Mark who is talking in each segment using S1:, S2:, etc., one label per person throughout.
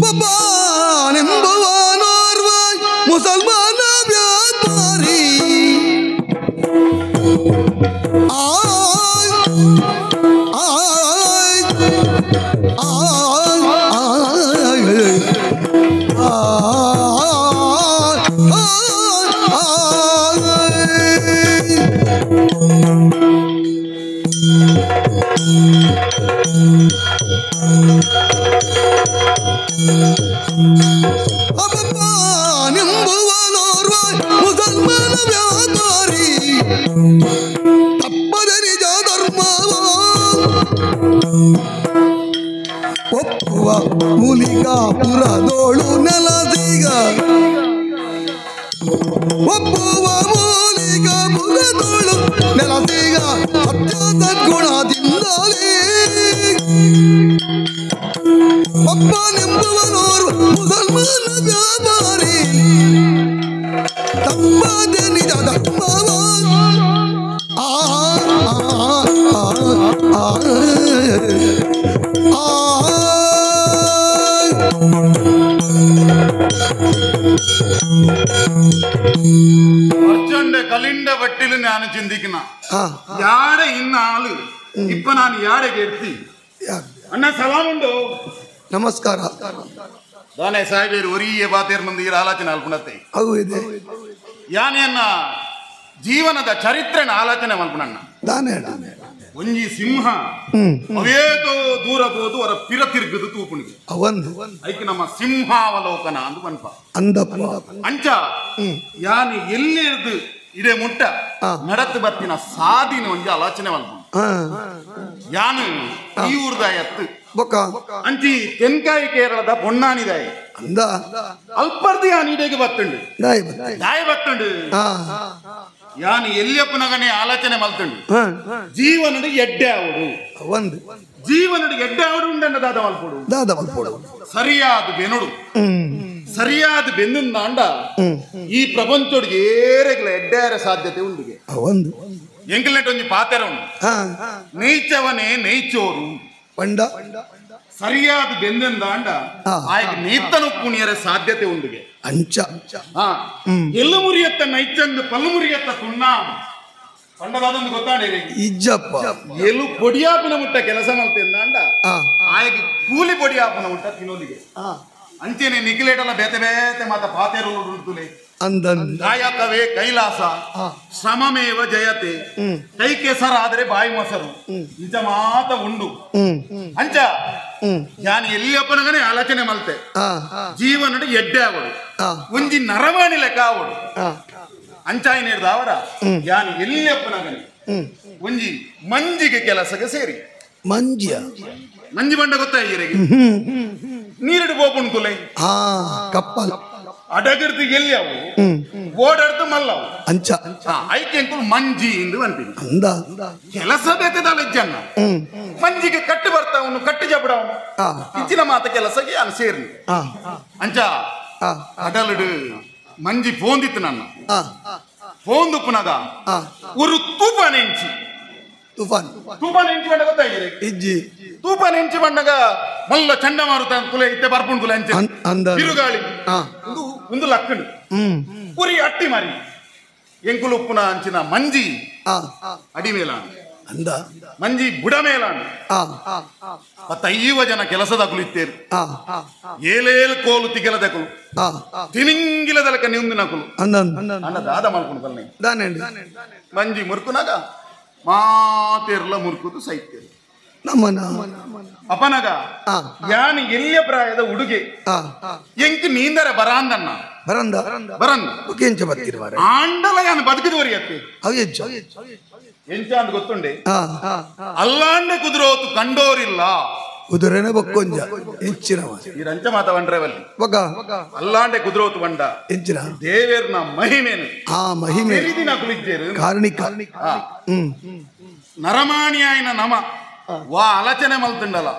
S1: ಬಬ್ಬಾನೆಂಬುವನೋರ್ವ ಮುಸಲ್ಮಾನ ವ್ಯಾಪಾರಿ ನಿಂಬುವನೋರ್ವ ಮುಸಲ್ಮಾನ ವ್ಯಾಪಾರಿ ತಪ್ಪದ ನಿಜ ಧರ್ಮವ ಒಪ್ಪುವ ಮೂಲಿಕಾಪುರದೋಳು ನೆಲದೀಗ ಒಪ್ಪುವ ಮೂಲಿಕಾಪುರದೋಳು ನೆಲದೀಗ ಸತ್ಯ ಸದ್ಗುಣದಿಂದಲೇ ಒಬ್ಬನೆಂಬುವನೋರ್ವ ಮುಸಲ್ಮಾನ ವ್ಯಾಪಾರಿ ತಪ್ಪದ ನಿಜ ಧರ್ಮವ
S2: അർജുന്റെ കലിന്റെ വട്ടില് ഞാൻ ചിന്തിക്കുന്ന യാടെ ഇന്ന ആള് ഇപ്പൊ ഞാൻ യാടെ കെട്ടി അണ്ണ സലാമുണ്ടോ
S1: ನಮಸ್ಕಾರ
S2: ದಾನೆ ಸಾಹೇಬರು ಒರಿಯ ಬಾತೇರ್ನಂದು ಈ ಆಲೋಚನೆ ಅಲ್ಪುಣತೆ
S1: ಹೌದು
S2: ಯಾನೆಯನ್ನ ಜೀವನದ ಚರಿತ್ರೆನ ಆಲೋಚನೆ ಮಲ್ಪುಣಣ್ಣ
S1: ದಾನೆ
S2: ಒಂಜಿ ಸಿಂಹ ಅವೇದೋ ದೂರ ಹೋದು ಅವರ ಪಿರ ತಿರುಗದು ತೂಪುಣಿಗೆ
S1: ಅವಂದು
S2: ಐಕೆ ನಮ್ಮ ಸಿಂಹಾವಲೋಕನ ಅಂದು ಪನ್ಪ
S1: ಅಂದಪ್ಪ
S2: ಅಂಚ ಯಾನು ಎಲ್ಲಿರ್ದು ಇದೇ ಮುಟ್ಟ ನಡತ್ತು ಬತ್ತಿನ ಸಾದಿನ ಒಂಜಿ ಆಲೋಚನೆ ಮಲ್ಪ ಯಾನು ಈ ಊರ್ದ ಎತ್ತು
S1: ಬೊಕ್ಕ
S2: ಅಂಚಿ ತೆನ್ಕಾಯಿ ಕೇರಳದ ಪೊಣ್ಣಾನಿದಾಯಿ
S1: ಅಂದ
S2: ಅಲ್ಪರ್ದು ಯಾನು ಇಡೆಗೆ ಬತ್ತುಂಡು ದಾಯ ಬತ್ತುಂಡು ಯಾನು ಎಲ್ಲಿಯಪ್ಪನಗನೆ ಆಲೋಚನೆ ಮಲ್ತುಂಡು ಜೀವನಡು ಎಡ್ಡೆ ಅವಡು
S1: ಒಂದು
S2: ಜೀವನಡು ಎಡ್ಡೆ ಅವಡು ಉಂಡನ್ನ ದಾದ ಮಲ್ಪೊಡು
S1: ದಾದ ಮಲ್ಪೊಡು
S2: ಸರಿಯಾದ ಬೆನುಡು ಸರಿಯಾದ ಬೆಂದಂಡ ಈ ಪ್ರಪಂಚೊಡಿಗೆ ಏರೆಗ್ಲ ಎಡ್ಡೇರ ಸಾಧ್ಯತೆ ಉಂಡಿಗೆ
S1: ಒಂದು
S2: ಎಂಕಲ್ನೆಟ್ ಒಂಜಿ ಪಾತೆರ ಉಂಡು ನೈಚವನೇ ನೈಚೋರು
S1: ಪಂಡ
S2: ಸರಿಯಾದ ಬೆಂದಂಡ ಆಯ್ಕೆ ನೇತನು ಪುಣಿಯರ ಸಾಧ್ಯತೆ ಉಂಡಿಗೆ
S1: ಅಂಚ
S2: ಎಲ್ಲು ಮುರಿಯತ್ತ ನೈಚಂದು ಪಲ್ಲು ಮುರಿಯತ್ತ ತುಣ್ಣ ಪಂಡದಾದೊಂದು ಗೊತ್ತಾಡಿರಿ
S1: ಇಜ್ಜಪ್ಪ
S2: ಎಲು ಪೊಡಿಯಾಪಿನ ಮುಟ್ಟ ಕೆಲಸ ಮಲ್ತೆಂದಾಂಡ ಆಯ್ಕೆ ಕೂಲಿ ಪೊಡಿಯಾಪನ ಮುಟ್ಟ ತಿನ್ನೋಲಿಗೆ ಅಂಚೆನೆ ನಿಖಿಲೇಟಲ್ಲ ಬೇತೆ ಬೇತೆ ಮಾತ ಪಾತೆರು ಉಂಟುಲೆ ಕಾಯಕವೇ ಕೈಲಾಸ ಶ್ರಮಮೇವ ಜಯತೆ ಕೈ ಕೆಸರಾದರೆ ಬಾಯಿ ಮೊಸರು ನಿಜ ಮಾತ ಉಂಡು ಅಂಚ ಯಾನ್ ಎಲ್ಲಿಯಪ್ಪನಗನೆ ಆಲೋಚನೆ ಮಲ್ತೆ ಜೀವನ ಎಡ್ಡೆ ಅವಡು ಒಂಜಿ ನರವಾಣಿ ಲೆಕ್ಕ ಅವಡು ಅಂಚಾಯಿನ ಹಿಡ್ದ ಅವರ ಯಾನ್ ಎಲ್ಲಿಯಪ್ಪನಗನೆ ಒಂಜಿ ಮಂಜಿಗೆ ಕೆಲಸಕ್ಕೆ ಸೇರಿ ಮಂಜಿ ಬಂಡ ಗೊತ್ತಾಗಿರಿಗೆ ನೀರಿಡು ಬೋಪುಣ್ ಕುಲೆ
S1: ಕಪ್ಪಲ್
S2: ಅಡಗರ್ದು ಎಲ್ಲಿ ಅವು ಓಡಾಡ್ದು ಮಲ್ಲವು
S1: ಅಂಚ
S2: ಐಕೆ ಅಂಕುಲ್ ಮಂಜಿ ಎಂದು ಅಂತೀನಿ ಕೆಲಸ ಬೇತದಲ್ಲ ಜನ ಮಂಜಿಗೆ ಕಟ್ಟು ಬರ್ತಾವನು ಕಟ್ಟು ಜಬಡವನು ಇಚ್ಚಿನ ಮಾತ ಕೆಲಸಕ್ಕೆ ಅನ್ ಸೇರ್ನಿ ಅಂಚ ಅಡಲಡು ಮಂಜಿ ಫೋಂದಿತ್ತು ನನ್ನ ಫೋನ್ ಪುನಗ ಒಂದು ತೂಫಾನೆಂಚಿ ಬಂಡ ಗೊತ್ತಾಗಿದೆ ತೂಫಾನೆಂಚಿ ಬಂಡಗ ಮಲ್ಲ ಚಂಡಮಾರುತ ಕುಲೆ ಇತ್ತೆ ಬರ್ಪುಣ್ ಕುಲೆ ಅಂಚೆ ಬಿರುಗಾಳಿ ಒಂದು ಲಕ್ಕಡು ಪುರಿ ಅಟ್ಟಿ ಮಾರಿ ಎಂಕುಲು ಉಪ್ಪುನ ಅಂಚಿನ ಮಂಜಿ ಅಡಿಮೇಲ ಮಂಜಿ ಬುಡ ಮೇಲಾಂಡು ಮತ್ತ 5 ಜನ ಕೆಲಸದ ಕುಲಿತ್ತೇರು ಏಲೇಲು ಕೋಲು ತಿಗಲದಕಲು ತಿನಿಂಗಿಲದಲಕ ನಿಂದು ನಕಲು ಅಣ್ಣ ದಾದ ಮಾಡ್ಕೊಂಡು ಬಲ್ಲೆ ಮಂಜಿ ಮುರ್ಕುನಾಗ ಮಾತೆರ್ಲ ಮುರ್ಕುದು ಸೈತೇರು ಅಪನಗ ಯಾನ್ ಎಲ್ಲಿಯ ಪ್ರಾಯದ ಹುಡುಗೆ ಎಂಕ್ ನೀಂದರ ಬರಾಂದಣ್ಣ ಆಂಡಲ ಯಾನ್ ಬದುಕಿದವರಿ ಅತ್ತೆ ಎಂಚ ಅಂತ ಗೊತ್ತುಂಡೆ ಅಲ್ಲಾಂಡೆ ಕುದುರೋತು ಕಂಡೋರಿಲ್ಲ
S1: ಕುದುರೆನೆ ಬಕ್ಕೊಂಜ ಹೆಚ್ಚಿನ
S2: ಈ ರಂಚ ಮಾತವಂಡ್ರೆವಲ್ಲಿ ಅಲ್ಲಾಂಡೆ ಕುದುರೋತು ಬಂಡ
S1: ಹೆಚ್ಚಿನ
S2: ದೇವೇರ್ನ ಮಹಿಮೇನು
S1: ಮಹಿಮೆ
S2: ದಿನ ಕುಳಿತೇರು
S1: ಕಾರಣಿಕ
S2: ನರಮಾಣಿಯಾಯಿನ ನಮ ವಾ ಆಲೋಚನೆ ಮಲ್ತುಂಡಲ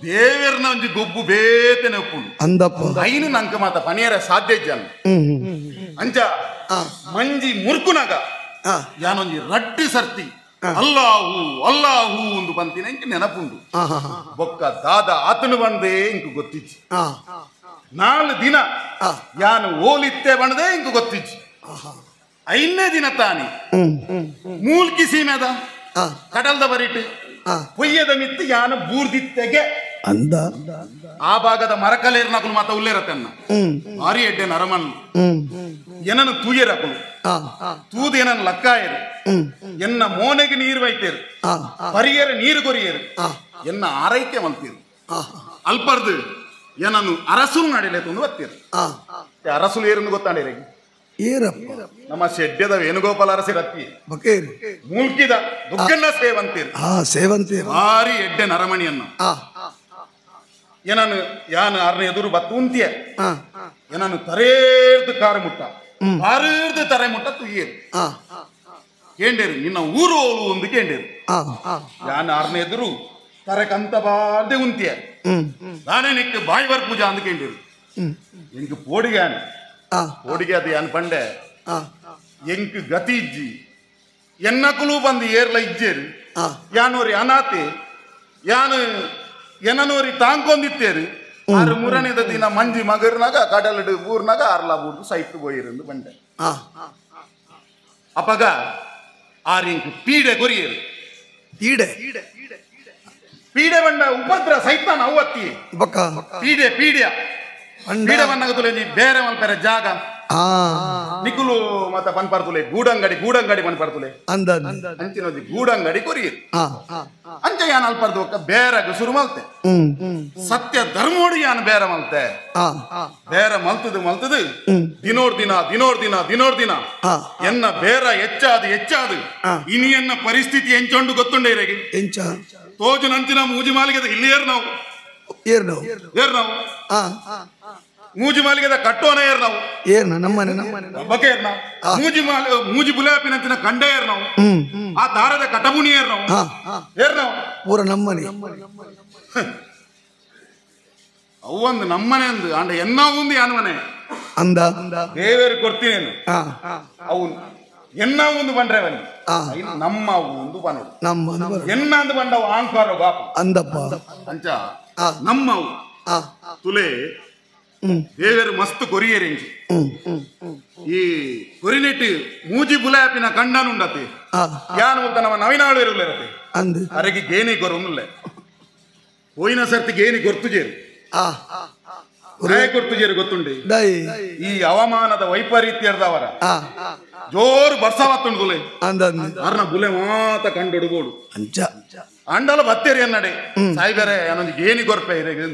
S2: ದೇವೇರ್ನ ಒಂಜಿ ಗೊಬ್ಬು ಬೇತೆನೆ ಒಪ್ಪುಂಡು
S1: ಅಂದಪ್ಪ
S2: ಐನು ನಂಕ ಮಾತ ಪನಿಯರ ಸಾಧ್ಯ ಜನ ಅಂಚ ಮಂಜಿ ಮುರ್ಕುನಗ ಯಾನೊಂಜಿ ರಡ್ಡಿ ಸರ್ತಿ ಅಲ್ಲಾಹು ಅಲ್ಲಾಹು ಒಂದು ಬಂತಿನ ಇಂಕ ನೆನಪುಂಡು ಬೊಕ್ಕ ದಾದ ಆತನು ಬಂದೇ ಇಂಕ ಗೊತ್ತಿಚ್ಚಿ 4 ದಿನ ಯಾನು ಓಲಿತ್ತೆ ಬಂಡದೆ ಇಂಕ ಗೊತ್ತಿಚ್ಚಿ 5ನೇ ದಿನ ತಾನಿ ಮೂಲ್ಕಿ ಸೀಮೆದ ಕಡಲ್ದ ಬರಿಟ್ಟು ಪೊಯ್ಯದ ಮಿತ್ತು ಯಾನು ಬೂರ್ದಿತ್ತೆಗೆ
S1: ಅಂದ
S2: ಆ ಭಾಗದ ಮರಕಲೇರ್ನಕಲು ಮಾತ ಉಲ್ಲೇರತನ್ನ ಭಾರಿ ಎಡ್ಡೆ ನರಮನ್ ಏನನ್ನು ತೂಯರಕಲು ತೂದು ಏನನ್ನು ಲಕ್ಕಾಯರು ಎನ್ನ ಮೋನೆಗೆ ನೀರು ವೈತೇರು ಪರಿಯರ ನೀರು ಕೊರಿಯರು ಎನ್ನ ಆರೈಕೆ ಮಲ್ತೀರು ಅಲ್ಪರ್ದು ಏನನ್ನು ಅರಸುಲು ನಡಿಲೆ ತಂದು ಬತ್ತೀರು ಅರಸುಲು ಏರನ್ನು ಗೊತ್ತಾಡಿರ
S1: ಏರಪ್ಪ
S2: ನಮ್ಮ ಶೆಡ್ಯದ ವೇಣುಗೋಪಾಲ ಅರಸಿ ರತ್ತಿ
S1: ಬಕೇರಿ
S2: ಮೂಲ್ಕಿದ ದುಗ್ಗನ್ನ ಸೇವಂತೀರು
S1: ಸೇವಂತೀರು
S2: ಭಾರಿ ಎಡ್ಡೆ ನರಮಣಿಯನ್ನು ಏನನ್ನು ಯಾನು ಅರ್ನ ಎದುರು ಬತ್ತುಂತಿಯ ಏನನ್ನು ತರೇರ್ದು ಕಾರು ಮುಟ್ಟ ಬಾರರ್ದು ತರೆ ಮುಟ್ಟ ತುಯ್ಯರು ಕೇಂಡೇರು ನಿನ್ನ ಊರು ಓಲು ಒಂದು ಕೇಂಡೇರು ಯಾನು ಅರ್ನ ಎದುರು ತರೆ ಕಂತ ಬಾರ್ದೆ ಉಂತಿಯ ನಾನೇ ನಿಕ್ಕೆ ಬಾಯಿವರ್ ಪೂಜಾ ಅಂದು ಕೇಂಡೇರು ಎಂಕ್ ಪೋಡಿಗಾನೆ ಪೋಡಿಗೆ ಅದು ಯಾನ್ ಪಂಡೆ ಎಂಕ್ ಗತಿ ಇಜ್ಜಿ ಎನ್ನಕುಲು ಬಂದು ಏರ್ಲ ಇಜ್ಜೇರು ಯಾನೋರಿ ಅನಾಥೆ ಯಾನು ಏನನೋರಿ ತಾಂಕೊಂದಿತ್ತೇರು 3ನೇದ ದಿನ ಮಂಜಿ ಮಗರ್ನಾಗ ಕಡಲಡು ಊರ್ನಾಗ ಆರ್ಲಾ ಬೂರ್ದು ಸೈಟ್ ಹೋಯಿರಂದು ಬಂಡೆ ಅಪ್ಪಗ ಆರಿಂಕ್ ಪೀಡೆ ಕೊರಿಯರು ಪೀಡೆ ಬಂಡ ಉಪದ್ರ ಸೈತಾನ ಅವತ್ತಿ ಪೀಡೆ ಪೀಡ್ಯ ಪೀಡೆ ಬಣ್ಣಗತುಲೆ ಬೇರೆ ಮಲ್ಪೆರೆ ಜಾಗ ನಿಕುಲು ಮತ್ತ ಪನ್ಪರ್ತುಲೆ ಗೂಡಂಗಡಿ ಪನ್ಪರ್ತುಲೆ ಅಂಚಿನೋದಿ ಗೂಡಂಗಡಿ ಕೊರಿಯರು ಅಂಚ ಯಾನ್ ಅಲ್ಪರ್ದು ಒಕ್ಕ ಬೇರಗ ಶುರು ಮಲ್ತೆ ಸತ್ಯ ಧರ್ಮೋಡಿ ಯಾನ್ ಬೇರೆ ಮಲ್ತೆ ಬೇರೆ ಮಲ್ತದು ದಿನೋರ್ ದಿನ ಎನ್ನ ಬೇರ ಹೆಚ್ಚಾದು ಇನಿ ಎನ್ನ ಪರಿಸ್ಥಿತಿ ಎಂಚೊಂಡು ಗೊತ್ತುಂಡೆ ಇರಗಿ ತೋಜು ನಂಚಿನ ಮೂಜಿ ಮಾಲಿಗೆದ ಇಲ್ಲಿ ಏರ್ ನಾವು ಮೂಜಿ ಮಾಲಿಗೆದ ಕಟ್ಟೋನ ಏರ್ ನಾವು ಬಗೆ ಏರ್ ನಾವು ಮೂಜಿ ಬುಲಾಪಿನಂಚಿನ ಕಂಡ ಏರ್ ನಾವು ಆ ದಾರದ ಕಟಬುಣಿ ಏರ್ ನಾವು
S1: ಪೂರ ನಮ್ಮನೆ
S2: ಅವೊಂದು ನಮ್ಮನೆ ಅಂದು ಅಂಡ ಎನ್ನ ಒಂದು ಯಾನ್ಮನೆ
S1: ಅಂದ
S2: ದೇವೇರು ಕೊಡ್ತೀನಿ ಅವು ಎನ್ನ ಒಂದು ಬಂಡ್ರೆ ಬನ್ನಿ ನಮ್ಮ ಒಂದು ಬನ್ನೋಡು ಎನ್ನ ಅಂದು ಬಂಡವು ಆಂಕಾರ ಬಾಪ
S1: ಅಂದಪ್ಪ
S2: ಅಂಚ ನಮ್ಮವು ತುಲೆ ದೇವೇರು ಮಸ್ತ್ ಕೊರಿಯರೆಂಚಿ ಈ ಕೊರಿನೆಟ್ಟು ಮೂಜಿ ಬುಲಾಪಿನ ಕಂಡನುಂಡತಿ ಯಾನು ಅಂತ ನಮ್ಮ ನವಿನಾಳು ಇರಲಿರತ್ತೆ ಅರೆಗೆ ಗೇನಿ ಕೊರೊಂದುಲ್ಲೆ ಹೋಯಿನ ಸರ್ತಿ ಗೇನಿ ಗೊರ್ತುಜೇರು ಕೊರ್ತುಜೇರು ಗೊತ್ತುಂಡಿ ಈ ಹವಾಮಾನದ ವೈಪರೀತ್ಯದವರ ಜೋರು ಬರ್ಸವತ್ತುಂಡು ತುಲೆ ಅರ್ನ ಬುಲೆ ಮಾತ ಕಂಡೊಡುಗೋಡು ಅಂಡಲ ಬತ್ತೇರಿ ಅನ್ನಡೆ ಸಾಯಿಬೇರೆ ಅನ್ನೊಂದು ಗೇನಿ ಗೊರ್ಪೆ ಇರೆಗೆ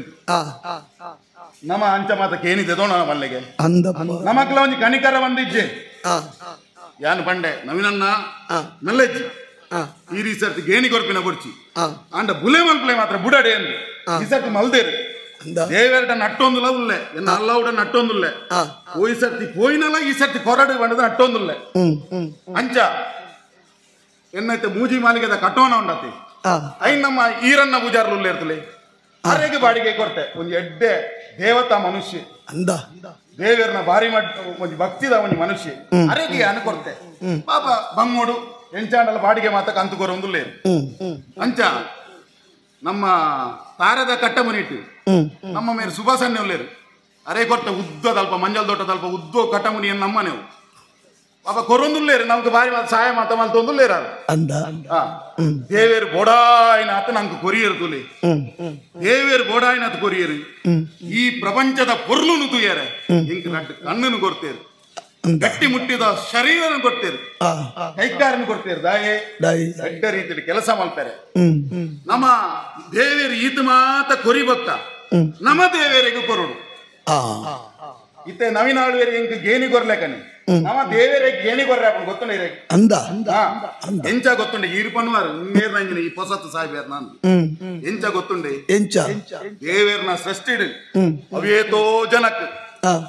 S2: ನಮ ಅಂಚ ಮಾತ ಕೇನಿ ತೆದೋಣ ಮಲ್ಲೆಗೆ ನಮಕ್ಲ ಒಂಜಿ ಕಣಿಕರ ಬಂದಿಜ್ಜೆ ಯಾನ್ ಪಂಡೆ ನವೀನನ್ನ ನಲ್ಲೆಜ್ಜಿ ಈ ರೀಸರ್ತಿ ಗೇನಿ ಕೊರ್ಪಿನ ಕೊರ್ಚಿ ಅಂಡ ಬುಲೆ ಮಲ್ಪಲೆ ಮಾತ್ರ ಬುಡಡೆ ಅಂದು ಈ ಸರ್ತಿ ಮಲ್ದೇರು ದೇವೇರಟ ನಟ್ಟೊಂದುಲ ಉಲ್ಲೆ ಎನ್ನ ಅಲ್ಲವುಡ ನಟ್ಟೊಂದುಲ್ಲೆ ಈ ಸರ್ತಿ ಪೋಯಿನಲ್ಲ ಈ ಸರ್ತಿ ಕೊರಡು ಬಂಡದ ನಟ್ಟೊಂದುಲ್ಲೆ ಅಂಚ ಎನ್ನೈತೆ ಮೂಜಿ ಮಾಲಿಗೆದ ಕಟ್ಟೋನ ಉಂಡತಿ ಐನ್ ನಮ್ಮ ಈರನ್ನ ಪೂಜಾರ್ಲು ಉಲ್ಲೆ ಇರ್ತಲೆ ಅರೆಗೆ ಬಾಡಿಗೆ ಕೊಡ್ತೆ ಒಂದು ಎಡ್ಡೆ ದೇವತಾ ಮನುಷ್ಯ ದೇವೇರ್ನ ಭಾರಿ ಒಂಜಿ ಭಕ್ತಿದ ಒಂಜಿ ಮನುಷ್ಯ ಅರೆಗೆ ಅನು ಕೊಡ್ತೆ ಪಾಪ ಬಂಗೋಡು ಎಂಚಾಂಡಲ ಬಾಡಿಗೆ ಮಾತ ಕಂತು ಕೊರೊಂದುಲ್ಲೆ ಅಂಚ ನಮ್ಮ ತಾರದ ಕಟ್ಟ ಮುನಿಟ್ಟು ನಮ್ಮ ಮೇಲೆ ಸುಭಾಸನ್ನೆ ಉಲ್ಲೇರು ಅರೆ ಕೊಟ್ಟ ಉದ್ದದಲ್ಪ ಮಂಜಲ್ ದೊಡ್ಡದಲ್ಪ ಉದ್ದೋ ಕಟ್ಟಮುನಿಯನ್ನು ನಮ್ಮನೆವು ಪಾಪ ಕೊರೊಂದುಲ್ಲೇರು ನಮ್ಗೆ ಬಾರಿ ಸಹಾಯ ಮಾತ ಮಲ್ ತೊಂದುಲ್ಲೇರ ದೇವೇರು ಬೋಡಾಯಿನಾಥ ನಂಗೆ ಕೊರಿಯರು ತುಲಿ ದೇವೇರು ಬೋಡಾಯಿನಾಥ ಕೊರಿಯರು ಈ ಪ್ರಪಂಚದ ಪೊರ್ಲುನು ತುಯ್ಯಾರೆ ಇಂಕ ನಟ್ಟು ಕಣ್ಣನ್ನು ಕೊಡ್ತೇರು ಗಟ್ಟಿ ಮುಟ್ಟಿದ ಶರೀರನ ಕೊಡ್ತೇರು ಕೈಕಾರನ್ನು ಕೊಡ್ತೇರು ದಾಯೆ ದೊಡ್ಡ ರೀತಿಯಲ್ಲಿ ಕೆಲಸ ಮಾಡ್ತಾರೆ ನಮ್ಮ ದೇವೇರು ಈತ ಮಾತ ಕೊರಿಬಕ್ಕ ನಮ್ಮ ದೇವೇರಿಗೆ ಕೊರಡು ಇತ್ತೆ ನವೀನಾಳುವೇರಿಗೆ ಇಂಕ ಗೇನಿ ಕೊರ್ಲೆಕನಿ ನಮ್ಮ ದೇವೇರೆ ಗೇಣಿ ಕೊರ್ರೆ ಗೊತ್ತುಂಡ ಎಂಚ ಗೊತ್ತುಂಡೆ ಈರ್ಪನ್ವಾರು ನೇರ್ನಂಜಿನ ಈ ಪೊಸತ್ತು ಸಾಯ್ಬೇರ್ ನಾನು ಎಂಚ ಗೊತ್ತುಂಡೆ ದೇವೇರ್ನ ಸೃಷ್ಟಿಡು ಅವೇತೋ ಜನಕ್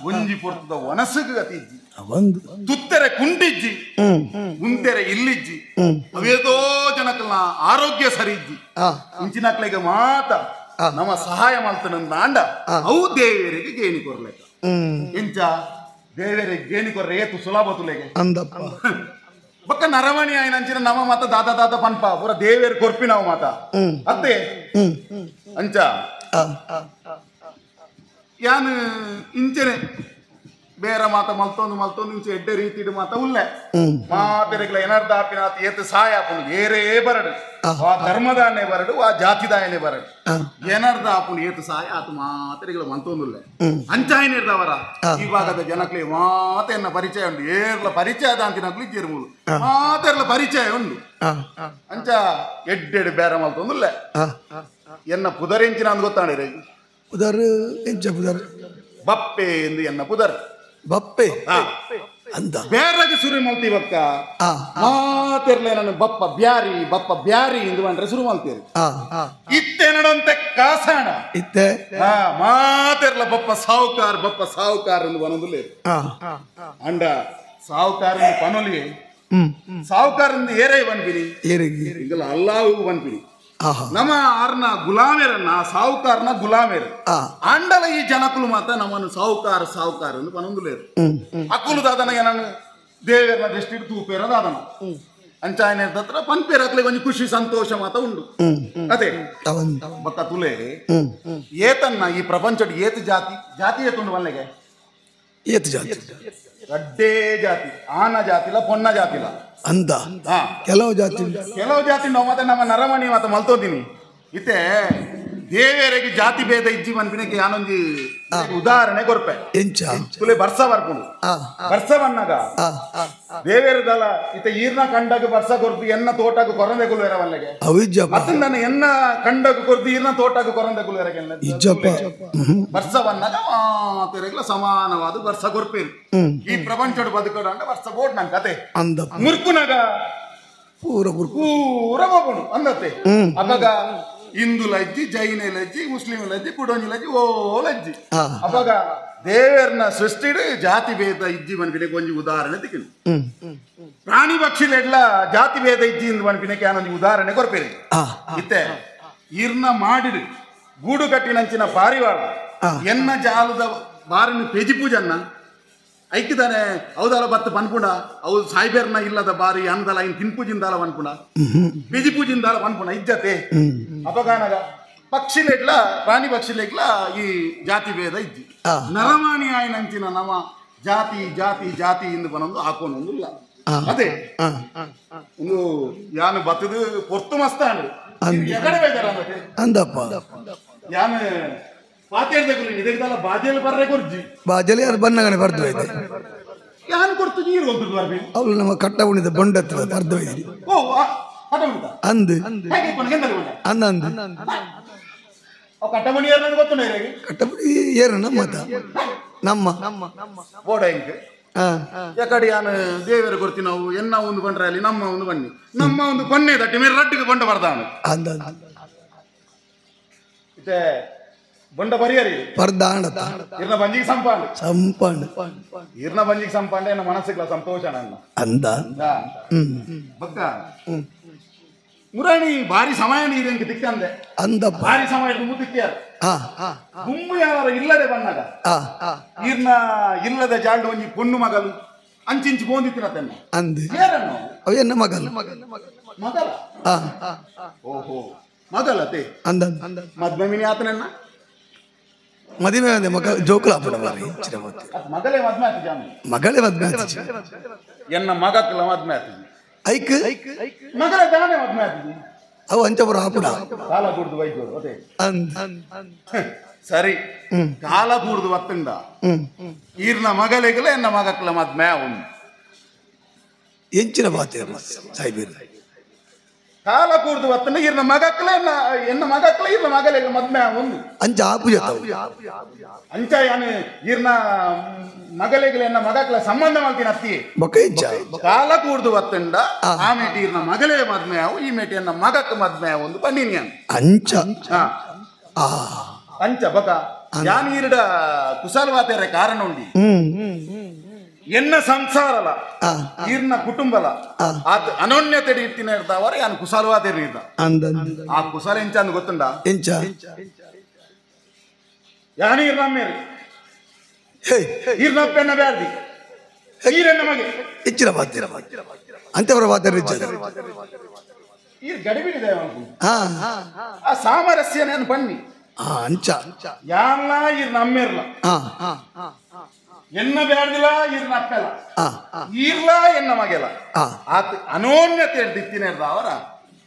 S2: ಒಂಜಿ ಪೊರ್ತದ ಒನಸಗ ಗತಿಜ್ಜಿ ತುತ್ತೆರೆ ಕುಂಟಿಜ್ಜಿ ಮುಂತೆರೆ ಇಲ್ಲಿಜ್ಜಿ ಅವೇತೋ ಜನಕಲ್ನ ಆರೋಗ್ಯ ಸರಿಜ್ಜಿ ಇಂಚಿನಕ್ಲೆಗೆ ಮಾತ ನಮ್ಮ ಸಹಾಯ ಮಾಡ್ತಾನಂದ ಅಂಡ ಅವು ದೇವೇರಿಗೆ ಗೇಣಿ ಕೊರ್ಲೆಕ ಎಂಚ ದೇವೇರಿಗೆ ಗೇಣಿ ಕೊರ್ರೆ ಏತು ಸುಲಭ ತುಲೆಗೆ ಬೊಕ್ಕ ನರಮಣಿ ಆಯ್ನ ಅಂಚಿನ ನಮ್ಮ ಮಾತ ದಾದ ದಾದ ಪನ್ಪ ಪೂರ ದೇವೇರ್ ಕೊರ್ಪಿ ನಾವು ಮಾತ ಅತ್ತೆ ಅಂಚ ಯಾನ್ ಇಂಚನೆ ಬೇರೆ ಮಾತ ಮಲ್ತೊಂದು ಇಂಚ ಎಡ್ಡೆ ರೀತಿ ಮಾತ ಉಲ್ಲೆ ಮಾತೆರೆಗ್ಲ ಏನಾರ್ದ ಆಪಿನಾತ್ ಏತ್ ಸಹಾಯ ಆಪುನು ಏರೇ ಬರಡು ಆ ಧರ್ಮದಾನೆ ಬರಡು ಆ ಜಾತಿದಾಯನೆ ಬರಡು ಏನಾರ್ದ ಆಪುನು ಏತ್ ಸಹಾಯ ಆತ ಮಾತೆರೆಗ್ಲ ಮಂತೊಂದುಲ್ಲೆ ಅಂಚಾಯನ ಇರ್ದವರ ಈ ಭಾಗದ ಜನಕ್ಲೆ ಮಾತೆನ್ನ ಪರಿಚಯ ಉಂಟು ಏರ್ಲ ಪರಿಚಯ ದಾಂತಿನಕ್ಲಿ ಜೀರ್ಮೂಲು ಮಾತೆರ್ಲ ಪರಿಚಯ ಉಂಟು ಅಂಚ ಎಡ್ಡೆಡ್ ಬೇರೆ ಮಲ್ತೊಂದುಲ್ಲೆ ಎನ್ನ ಪುದರೆಂಚಿನ ಅಂದ್ ಗೊತ್ತಾಣಿರಿ
S1: ಪುದರ್ ಎಂಚ ಪುದರ್
S2: ಬಪ್ಪೆ ಎಂದು ಎನ್ನ ಪುದರ್
S1: ಬಪ್ಪೆ ಅಂತ
S2: ಬೇರೆಗೆ ಶುರು ಮಲ್ತೀವಕ್ಕ ಮಾತಿರ್ಲೆ ನಾನು ಬಪ್ಪ ಬ್ಯಾರಿ ಎಂದು ಬಂದ್ರೆ ಶುರು ಮಲ್ತೀರಿ ಇತ್ತೆ ನಡಂತೆ ಕಾಸಾಣ
S1: ಇತ್ತೆ
S2: ಮಾತಿರ್ಲ ಬಪ್ಪ ಸಾವುಕಾರ ಎಂದು ಬನ್ನೋದಿಲ್ಲ ಅಂಡ ಸಾವುಕಾರ ಪನೊಲಿ ಸಾವುಕಾರ ಏರೇ ಬನ್ಪಿನಿ ಈಗಲ್ಲ ಅಲ್ಲಾವು ಬನ್ಪಿನಿ ನಮ್ಮ ಆರ್ನ ಗುಲಾಮೇರನ್ನ ಸಾವುಕಾರನ ಗುಲಾಮೇರು ಅಂಡಲ ಈ ಜನಕುಲು ಮಾತ ನಮ್ಮನ್ನು ಸಾವುಕಾರ ಎಂದು ಪನೊಂದುಲೇರು ಅಕ್ಕುಲು ದಾದನಗೆ ನಾನು ದೇವೇರ್ನ ದೃಷ್ಟಿ ತೂಪೇರ ದಾದನ ಅಂಚಾಯನ ಹತ್ರ ಪನ್ಪೇರಕ್ಲೆ ಕೊಂಚ ಖುಷಿ ಸಂತೋಷ ಮಾತ ಉಂಡು ಅದೇ ಬಕ್ಕ ತುಲೆ ಏತನ್ನ ಈ ಪ್ರಪಂಚದ ಏತು ಜಾತಿ ಏತುಂಡು ಮಲ್ಲೆಗೆ
S1: ಏತು ಜಾತಿ
S2: ರಡ್ಡೇ ಜಾತಿ ಆನ ಜಾತಿಲ ಪೊನ್ನ ಜಾತಿಲ
S1: ಅಂದ ಕೆಲವು ಜಾತಿ
S2: ನಾವು ಮತ್ತೆ ನಮ್ಮ ನರಮಣಿ ಮಾತ ಮಲ್ತೋದಿನಿ ಇತ್ತೆ ದೇವೇರೆಗೆ ಜಾತಿ ಭೇದ ಇಜ್ಜಿ ಮನ್ಪಿನಕ್ಕೆ ಯಾನೊಂದು ಉದಾಹರಣೆ ಕೊರ್ಪೆ ತುಲೆ ಬರ್ಸ ಬರ್ಕೊಂಡು ಬರ್ಸ ಬನ್ನಾಗ ದೇವೇರದಲ್ಲ ಇತ್ತೆ ಈರ್ನ ಕಂಡಾಗ ಬರ್ಸ ಕೊರ್ದು ಎನ್ನ ತೋಟಕ್ಕೆ ಕೊರಂದೆ ಕುಲ್ವೇರ ಮಲ್ಲೆಗೆ ಮತ್ತೆ ನನ್ನ ಎನ್ನ ಕಂಡಾಗ ಕೊರ್ದು ಈರ್ನ ತೋಟಕ್ಕೆ ಕೊರಂದೆ ಕುಲ್ವೇರ ಬರ್ಸ ಬನ್ನಾಗ ಮಾತೆರೆಗ್ಲ ಸಮಾನವಾದ ಬರ್ಸ ಕೊರ್ಪೇರು ಈ ಪ್ರಪಂಚದ ಬದುಕೋಡ ಅಂಡ ಬರ್ಸ ಬೋಟ್ ನನ್ ಕತೆ ಮುರ್ಕುನಾಗ ಪೂರ ಬೋಪುಂಡು ಅಂದತ್ತೆ ಅವಾಗ ಹಿಂದುಲಜ್ಜಿ ಜೈನಲಜ್ಜಿ ಮುಸ್ಲಿಂಲಜ್ಜಿ ಕುಡೋಂಜಿಲಜ್ಜಿ ಓಲಜ್ಜಿ ಅವಾಗ ದೇವೇರ್ನ ಸೃಷ್ಟಿಡು ಜಾತಿ ಭೇದ ಇಜ್ಜಿ ಮನ್ಪಿನೆ ಕೊಂಚ ಉದಾಹರಣೆ ತಿಕ್ಕಿನ ಪ್ರಾಣಿ ಪಕ್ಷಿಲೆಡ್ಲ ಜಾತಿ ಭೇದ ಇಜ್ಜಿ ಇಂದು ಮನ್ಪಿನಕ್ಕೆ ನಾನೊಂದು ಉದಾಹರಣೆ ಕೊರ್ಪೇರಿ ಇತ್ತೆ ಇರ್ನ ಮಾಡಿಡು ಗೂಡು ಕಟ್ಟಿನಂಚಿನ ಪಾರಿವಾಳ ಎನ್ನ ಜಾಲದ ಬಾರಿನ ಪೆಜಿ ಪೂಜನ್ನ ಐಕ್ಕಿದಾನೆ ಹೌದಲ್ಲ ಬತ್ತ ಪನ್ಪುಂಡ ಅವು ಸಾಯ್ಬೇರ್ನ ಇಲ್ಲದ ಬಾರಿ ಅಂದಲ ಇನ್ ತಿನ್ಪುಜಿಂದಾಲ ಪನ್ಪುಂಡ ಬಿಜಿ ಪೂಜಿಂದಾಲ ಪನ್ಪುಂಡ ಇಜ್ಜತೆ ಅಪಗಾನಗ ಪಕ್ಷಿಲೆಗ್ಲ ಪ್ರಾಣಿ ಪಕ್ಷಿಲೆಗ್ಲ ಈ ಜಾತಿ ಭೇದ ಇಜ್ಜಿ ನರಮಾಣಿ ಆಯ್ನಂಚಿನ ನಮ್ಮ ಜಾತಿ ಇಂದು ಬನ್ನೊಂದು ಹಾಕೋನೊಂದಿಲ್ಲ ಅದೇ ಒಂದು ಯಾನು ಬತ್ತದು ಪೊರ್ತು ಮಸ್ತ ಎಕಡೆ ಬೇಜಾರ
S1: ಅಂದಪ್ಪ
S2: ಯಾನು
S1: ಬಾಜಲಿ ಯಾರು ಬನ್ನಗನೆ ಬರ್ದು ಐತೆ
S2: ಯಾನ್ ಕೊಡ್ತು ನೀರು ಹೋಗ್ತದೆ ಬರ್ಬಿ
S1: ಅವಳು ನಮ್ಮ ಕಟ್ಟ ಉಣಿದ ಬೊಂಡ ಹತ್ರ ಬರ್ದು ಐತಿ ಅಂದು
S2: ಕಟ್ಟಮಣಿ
S1: ಕಟ್ಟಮಣಿ ಏರು ನಮ್ಮ
S2: ಬೋಡ ಹೆಂಗೆ ಯಾಕಡೆ ಯಾನು ದೇವರ ಕೊಡ್ತೀವಿ ನಾವು ಎನ್ನ ಒಂದು ಬಂಡ್ರೆ ಅಲ್ಲಿ ನಮ್ಮ ಒಂದು ಬನ್ನಿ ತಟ್ಟಿ ಮೇಲೆ ರಟ್ಟಿಗೆ ಬಂಡ ಬರ್ದಾನು ಮತ್ತೆ ಬಂಡ ಪರಿಯರಿ ಇರ್ನ ಬಂಜಿಗೆ ಸಂಪಾಂಡ ಎನ್ನ ಮನಸ್ಸಿಗೆ ಸಂತೋಷ ನನ್ನ
S1: ಅಂದ
S2: ಬಕ್ಕ ಮುರಾಣಿ ಭಾರಿ ಸಮಯ ನೀರಿಗೆ ತಿಕ್ಕಂದೆ
S1: ಅಂದ
S2: ಭಾರಿ ಸಮಯ ಮುತ್ತಿಕ್ಕ್ಯಾರ ಗುಂಬು ಯಾರ ಇಲ್ಲದೆ ಬಂದಾಗ ಈರ್ನ ಇಲ್ಲದ ಜಾಂಡು ಒಂಜಿ ಪೊಣ್ಣು ಮಗಲು ಅಂಚಿಂಚು ಬೋಂದಿತ್ತಿನತ್ತನ್ನ
S1: ಅಂದು
S2: ಏರನ್ನು
S1: ಅವೆನ್ನ ಮಗಲ
S2: ಓಹೋ ಮಗಲತೆ
S1: ಅಂದ
S2: ಮದ್ವೆ ಮಿನಿ ಆತನೆನ್ನ
S1: ಮದುವೆ ಅಂದೆ ಮಗ ಜೋಕುಲಾಪುರ
S2: ಮಗಳೇ ಮದ್ವೆ ಆತ ಜಾಮಿ
S1: ಮಗಳೇ ಮದ್ವೆ
S2: ಎನ್ನ ಮಗಕ್ಲ ಮದ್ವೆ ಆತ
S1: ಐಕ್
S2: ಮಗಳ ಜಾನೆ ಮದ್ವೆ ಆತಿದ್ದಿ
S1: ಅವು ಅಂಚಪುರ ಆಪುಡ
S2: ಕಾಲ ಕೂಡ್ದು ವೈದ್ಯರು ಅದೇ
S1: ಸರಿ
S2: ಕಾಲ ಕೂಡ್ದು ಒತ್ತಂಡ ಈರ್ನ ಮಗಲಿಗಲ ಎನ್ನ ಮಗಕ್ಲ ಮದ್ವೆ ಉಂಡು
S1: ಎಂಚಿನ ಬಾತಿ ಸಾಯ್ಬೀರ್
S2: ಕಾಲ ಕೂಡ್ದು ಒತ್ತಂಡ ಈರ್ನ ಮಗಕ್ಲ ಎನ್ನ ಮಗಕ್ಲ ಈರ್ನ ಮಗಲಿಗ ಮದ್ವೆ ಉಂಡು
S1: ಅಂಚ ಆಪು
S2: ಅಂಚ ಯಾನು ಈರ್ನ ಮಗಲಿಗಲ ಎನ್ನ ಮಗಕ್ಲ ಸಂಬಂಧ ಮಾಡ್ತೀನಿ ಅತ್ತಿ ಕಾಲ ಕೂಡ್ದು ಒತ್ತಂಡ ಆ ಮೇಟಿ ಈರ್ನ ಮಗಳೇ ಮದ್ವೆ ಅವು ಈ ಮೇಟಿ ಎನ್ನ ಮಗಕ್ ಮದ್ವೆ ಒಂದು ಪನ್ನಿನಿ
S1: ಅಂಚ
S2: ಅಂಚ ಬಕ ಯಾನ್ ಈರ್ಡ ಕುಶಲವಾತೆರೆ ಕಾರಣ ಉಂಡಿ ಎನ್ನ ಸಂಸಾರಲ ಈರ್ನ ಕುಟುಂಬಲ ಆತ ಅನೋನ್ಯತೆ ಇರ್ತಿನ ಇರ್ತಾವರ ಯಾನ್ ಕುಶಲವಾತೆರೆ ಇರ್ದ ಆ ಕುಶಲ ಎಂಚ ಅಂದ್ ಗೊತ್ತುಂಡ ಯಾನ್ ಈರ್ನ ಮೇರಿ ಈರ್ನ ಪೆನ್ನ ಬ್ಯಾಡ್ದಿ ಈರಣ್ಣ ಮಗೆ
S1: ಇಚ್ಚಿರ ಬಾತಿರ ಅಂತವರ ಬಾತಿರ
S2: ಈ ಗಡಿಬಿಡಿದೆ
S1: ಹಾ
S2: ಆ ಸಾಮರಸ್ಯ ನಾನು ಬನ್ನಿ
S1: ಅಂಚ
S2: ಯಾನ್ಲ ಇರ್ ನಮ್ಮಿರ್ಲ ಎನ್ನ ಬ್ಯಾಡ್ದಿಲ್ಲ ಇರ್ ನಪ್ಪೆಲ್ಲ ಈರ್ಲ ಎನ್ನ ಮಗೆಲ್ಲ ಆತ ಅನೋನ್ಯತೆ ದಿತ್ತಿನೇರ್ದ ಅವರ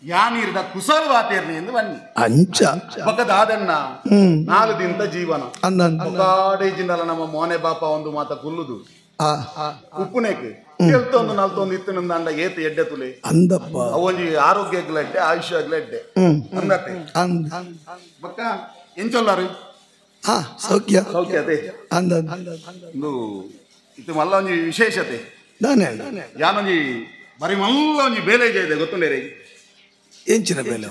S2: ಯಾನಿರ್ದ ಕುಸಲ ಬಾತೇರ್ಲಿ ಎಂದು ಬನ್ನಿ
S1: ಅಂಚ
S2: ಬಕದಾದಣ್ಣ 4 ದಿನದ ಜೀವನ ಕಾಡೇಜಿಂದಲ್ಲ ನಮ್ಮ ಮೋನೆ ಬಾಪ ಒಂದು ಮಾತ ಗುಲ್ಲುದು ಉಪ್ಪುನೇಕ್ ಹೇಳ್ತೊಂದು 41 ಇತ್ತು ಅಂಡ ಏತು ಎಡ್ಡೆ ತುಲೆ
S1: ಅಂದಪ್ಪ
S2: ಅವೊಂಜಿ ಆರೋಗ್ಯಗ್ಲೆಡ್ಡೆ ಆಯುಷ್ಯಗ್ಲೆಡ್ಡೆ ಅಂದತೆ ಬಕ್ಕ ಎಂಚೊಲ್ಲಾರು
S1: ಸೌಖ್ಯ
S2: ಸೌಖ್ಯತೆ
S1: ಅಂದ
S2: ಇದು ಮಲ್ಲ ಒಂಜಿ ವಿಶೇಷತೆ ಯಾನೊಂಜಿ ಬರೀ ಮಲ್ಲ ಒಂಜಿ ಬೇಲೇಜ ಇದೆ ಗೊತ್ತುಂಡೇರಿ
S1: ಎಂಚಿನ ಬೇಲೆ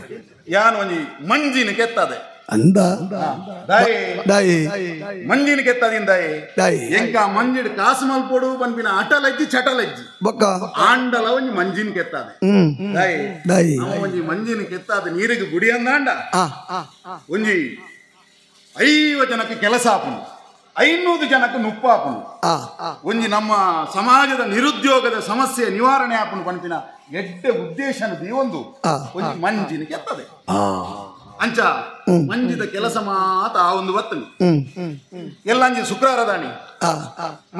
S2: ಯಾನ್ ಒಂಜಿ ಮಂಜಿನ ಕೆತ್ತದೆ
S1: ಅಂದ ದಾಯಿ
S2: ಮಂಜಿನ ಕೆತ್ತದಿಂದಾಯಿ ಎಂಕ ಮಂಜಿಡ್ ಕಾಸು ಮಲ್ಪೊಡು ಪನ್ಪಿನ ಅಟಲಜ್ಜಿ ಚಟಲಜ್ಜಿ
S1: ಬೊಕ್ಕ
S2: ಆಂಡಲ ಒಂಜಿ ಮಂಜಿನ ಕೆತ್ತದೆ ದಾಯಿ ಒಂಜಿ ಮಂಜಿನ ಕೆತ್ತಾದ ನೀರಿಗೆ ಗುಡಿ ಅಂದಾಂಡ ಒಂಜಿ 5 ಜನಕ್ಕೆ ಕೆಲಸ ಆಪುನು 500 ಜನಕ್ಕೆ ನುಪ್ಪು ಆಪುನು ಒಂಜಿ ನಮ್ಮ ಸಮಾಜದ ನಿರುದ್ಯೋಗದ ಸಮಸ್ಯೆ ನಿವಾರಣೆ ಆಪುನು ಪನ್ಪಿನ ಎಡ್ಡೆ ಉದ್ದೇಶನ ಒಂದು ಒಂಜಿ ಮಂಜಿನ ಕೆತ್ತದೆ ಅಂಚ ಮಂಜಿದ ಕೆಲಸ ಮಾತ ಆ ಒಂದು ಬತ್ತನು ಎಲ್ಲಂಜಿ ಶುಕ್ರವಾರದಾಣಿ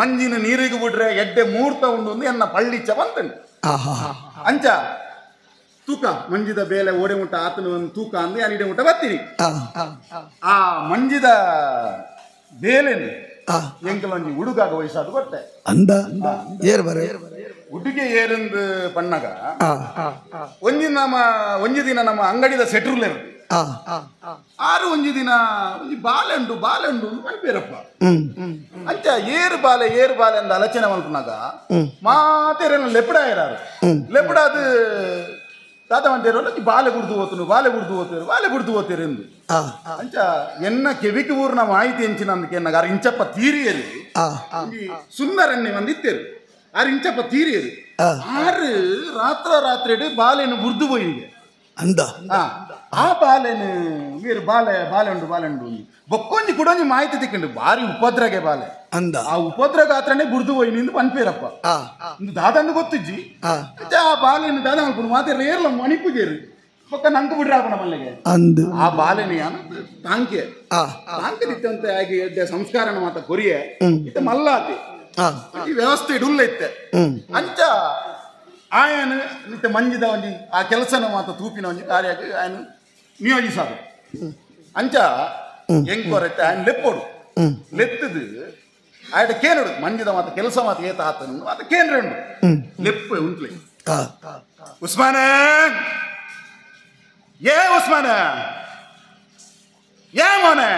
S2: ಮಂಜಿನ ನೀರಿಗೆ ಬಿಡ್ರೆ ಎಡ್ಡೆ ಮುಹೂರ್ತ ಉಂಡು ಎನ್ನ ಪಳ್ಳಿಚ್ಚ ಬಂತನು ಅಂಚ ತೂಕ ಮಂಜಿದ ಬೇಲೆ ಓಡೆ ಮುಟ್ಟ ಆತನ ಒಂದು ತೂಕ ಅಂದು ಅನಿಡೆ ಮುಟ್ಟ ಬರ್ತೀನಿ ಆ ಮಂಜಿದ ಬೇಲೆನು ಎಂಕಲೊಂಜಿ ಹುಡುಗಾಗ ವಯಸ್ಸಾದ ಬಟ್ಟೆ
S1: ಅಂದ ಏರ್ ಬರ
S2: ಹುಡುಗೆ ಏರಂದು ಪಣ್ಣಗ ಒಂಜಿ ದಿನ ನಮ್ಮ ಅಂಗಡಿದ ಸೆಟ್ರುಲ್ ಇರುತ್ತೆ ಒಂಜಿ ದಿನ ಒಂಜಿ ಬಾಲೆಂಡು ಮನ್ಪೇರಪ್ಪ ಅಂಚ ಏರು ಬಾಲೆ ಅಂದ ಆಲೋಚನೆ ಮಲ್ಪನಾಗ ಮಾತೇರೇನು ಲೆಪಡ ಇರಾರು ಲೆಪಡಾದ ತಾತ ಮಂಟೇರು ಬಾಲೆ ಗುಡ್ದು ಓದ್ತೀರು ಎಂದು ಅಂಚ ಎನ್ನ ಕೆವಿಕೆ ಊರ್ನ ಮಾಹಿತಿ ಎಂಚಿನ ಅಂದಕ್ಕೆ ಎನ್ನಗಾರ ಇಂಚಪ್ಪ ತೀರಿಯರು ಸುಂದರನ್ನೇ ಒಂದಿತ್ತೇರು ಆರು ಇಂಚಪ್ಪ ತೀರಿಯರು ಆರು ರಾತ್ರಿ ಬಾಲೆನು ಗುರ್ದು ಹೋಯಿಗೆ
S1: ಅಂದ
S2: ಆ ಬಾಲೆನು ಬೇರೆ ಬಾಲೆಂಡು ಬೊಕ್ಕೊಂಜಿ ಕುಡೊಂಜಿ ಮಾಹಿತಿ ತಿಕ್ಕೊಂಡು ಬಾರಿ ಉಪದ್ರಗೆ ಬಾಲೆ
S1: ಅಂದ
S2: ಆ ಉಪದ್ರ ಗಾತ್ರನೇ ಬುರ್ದು ಹೋಯ್ ನಿಂದು ಪನ್ಪೇರಪ್ಪ ದಾದಂದು ಗೊತ್ತಿಜ್ಜಿ ಆ ಬಾಲೆನು ದಾದ ಮಲ್ಪುನು ಮಾತೆಲ್ಲ ಏರ್ಲ ಮಣಿಪುಜೇರು ಪಕ್ಕ ನಂಗೆ ಬಿಡ್ರ ಆಪಣ ಮಲ್ಲಿಗೆ
S1: ಅಂದು
S2: ಆ ಬಾಲೆನಿ ತಾಂಕೆ ಇತ್ತಂತೆ ಆಗಿ ಎಡ್ಡೆ ಸಂಸ್ಕಾರನ ಮಾತ ಕೊರಿಯೆ ಇತ್ತ ಮಲ್ಲಾತಿ ಈ ವ್ಯವಸ್ಥೆ ಇಡುಲ್ಲ ಇತ್ತೆ ಅಂಚ ಆಯನು ನಿತ್ಯ ಮಂಜಿದ ಒಂಜಿ ಆ ಕೆಲಸನ ಮಾತ ತೂಪಿನ ಒಂಜಿ ಕಾರ್ಯ ಆಯನು ನಿಯೋಜಿಸದು ಅಂಚ ಎಂಕೊರತ್ತೆ ಆಯನ ಲೆಪ್ಪೋಡು ಲೆತ್ತದು ಆಯ್ತ ಕೇನಡು ಮಂಜಿದ ಮಾತ ಕೆಲಸ ಮಾತ ಏತ ಆತನು ಮಾತ ಕೇಂದ್ರಂಡು ಲೆಪ್ಪೆ ಉಂಟ್ಲೆ ಉಸ್ಮಾನ ಏ ಮೋನೆ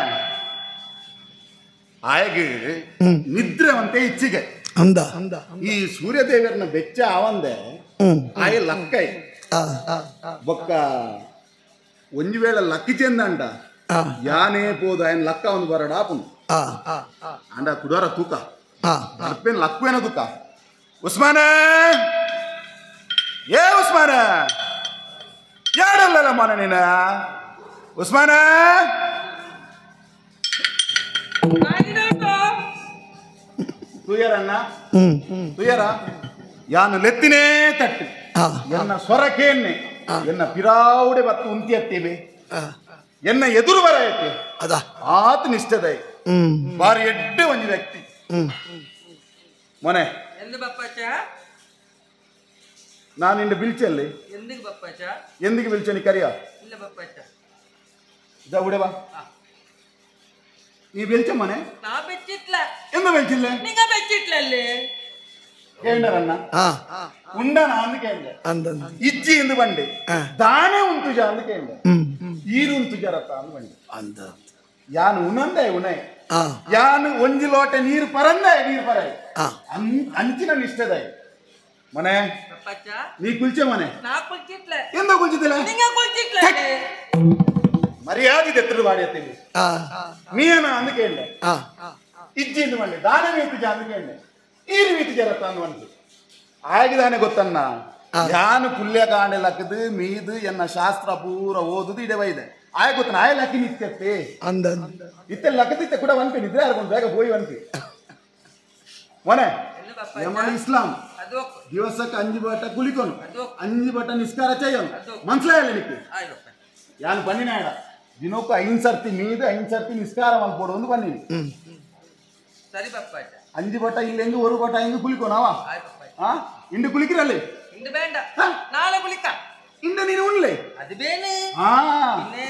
S2: ಆಯಗೆ ನಿದ್ರೆ ಅಂತೆ ಇಚ್ಚಿಗೆ
S1: ಅಂದ
S2: ಈ ಸೂರ್ಯದೇವರನ್ನ ಬೆಚ್ಚ ಅವಂದೆ ಆಯ ಲಕ್ಕೈ ಬೊಕ್ಕ ಒಂಜಿ ವೇಳೆ ಲಕ್ಕಿ ಚೆಂದಂಡ ಯಾನೇ ಪೋದು ఆయన ಲಕ್ಕ ಒಂದು ಬರಡ ಆಪುನು ಅಂಡ ಕುಡೋರ ತೂಕ ಅರ್ಪೇನು ಲಕ್ಕವೇನ ತೂಕ ಉಸ್ಮಾನ ಯಾಡಲ್ಲ ಮನ ನೀನ ಉಸ್ಮಾನ ತುಯರ ಯಾನು ಲೆತ್ತಿನೇ ತಟ್ಟು ಎನ್ನ ಸ್ವರಕೇನ್ನೆ ಎನ್ನ ಪಿರಾವುಡೆ ಬತ್ತು ಉಂತಿಯತ್ತೇವೆ ಎನ್ನ ಎದುರು ಬರಯತ್ತೆ ಆತ ನಿಷ್ಠದ ಬಾರಿ ಎಡ್ಡೆ ಒಂಜಿ ವ್ಯಕ್ತಿ ಮೊನೆ ನಾನು ಇಂದು ಬಿಲ್ಚಲ್ಲಿ ಎಂದಿಗೆ ಬಿಲ್ಚನಿ ಕರಿಯ ಉಡೆ ಬಾ ನೀ ಬೆಲ್ಚ ಮನೆ ಎಂದ ಬೆಲ್ಚಿಲ್ಲ ಕೇಂದ್ರನ್ನ ಉಂಡನ ಅಂದು ಕೇಂದ್ರ ಇಜ್ಜಿ ಎಂದು ಬಂಡೆ ದಾನೆ ಉಂತುಜ ಅಂದು ಕೇಂದ್ರ ಈರುಂತುಜ ರಥ ಅಂದು ಬಂಡೆ ಯಾನು ಉಣಂದೆ ಉಣೆ ಯಾನು ಒಂಜಿ ಲೋಟೆ ನೀರು ಪರಂದೆ ನೀರು ಪರ ಅಂಚಿನ ನಿಷ್ಠದ ಮನೆ ನೀ ಕುಲ್ಚೆ ಮನೆ ಎಂದ ಕುಲ್ಚಿದಿಲ್ಲ ಮರ್ಯಾದೆ ಎತ್ತರು ಬಾಡಿಯತ್ತೀನಿ ಮೀನ ಅಂದು ಕೇಂದ್ರ ಇಜ್ಜಿ ಎಂದು ಬಂಡೆ ದಾನೆ ಮೀತುಜ ಅಂದು ಕೇಂದ್ರ ಈರು ಮೀತುಜ ರಥ ಅಂದು ಬಂತು ಆಗಿದಾನೆ ಗೊತ್ತನ್ನ ಯಾನು ಪುಲ್ಯ ಕಾಂಡೆ ಲಕ್ಕದು ಮೀದು ಎನ್ನ ಶಾಸ್ತ್ರ ಪೂರ ಓದುದು ಇಡೆ ಬೈದೆ ಆಯ ಗೊತ್ತನ ಆಯ ಲಕ್ಕಿ ನಿತ್ಯತ್ತೆ ಇತ್ತೆ ಲಕ್ಕದಿತ್ತೆ ಕೂಡ ಒಂದ್ಪೇನಿದ್ರೆ ಅದಕ್ಕೊಂದು ಬೇಗ ಹೋಗಿ ಒಂದ್ಪಿ ಮೊನೆ ಯಮಳ ಇಸ್ಲಾಂ ದಿವಸಕ್ಕೆ 5 ಬಟ ಕುಲಿಕೊನು 5 ಬಟ ನಿಸ್ಕಾರ చేయను ಮನ್ಸಲಾಯಲ್ಲ ನಿಕ್ಕೆ ಯಾನ್ ಪನ್ನಿನ ಆಡ ದಿನಕ್ಕೆ 5 ಸರ್ತಿ ಮೀದು 5 ಸರ್ತಿ ನಿಸ್ಕಾರ ಮಲ್ಪೋಡು ಒಂದು ಪನ್ನಿನಿ
S3: ಸರಿ ಪಪ್ಪಾಜ
S2: 5 ಬಟ ಇಲ್ಲೆಂದು 1 ಬಟ ಹಿಂಗೆ ಕುಲಿಕೊನಾವ ಇಂಡು ಕುಲಿಕಿರಲ್ಲಿ
S3: ಇಂಡು ಬೇಡ ನಾಳೆ ಕುಲಿಕ
S2: ಇಂಡು ನೀನು ಉಣ್ಲೆ
S3: ಅದು ಬೇನೆ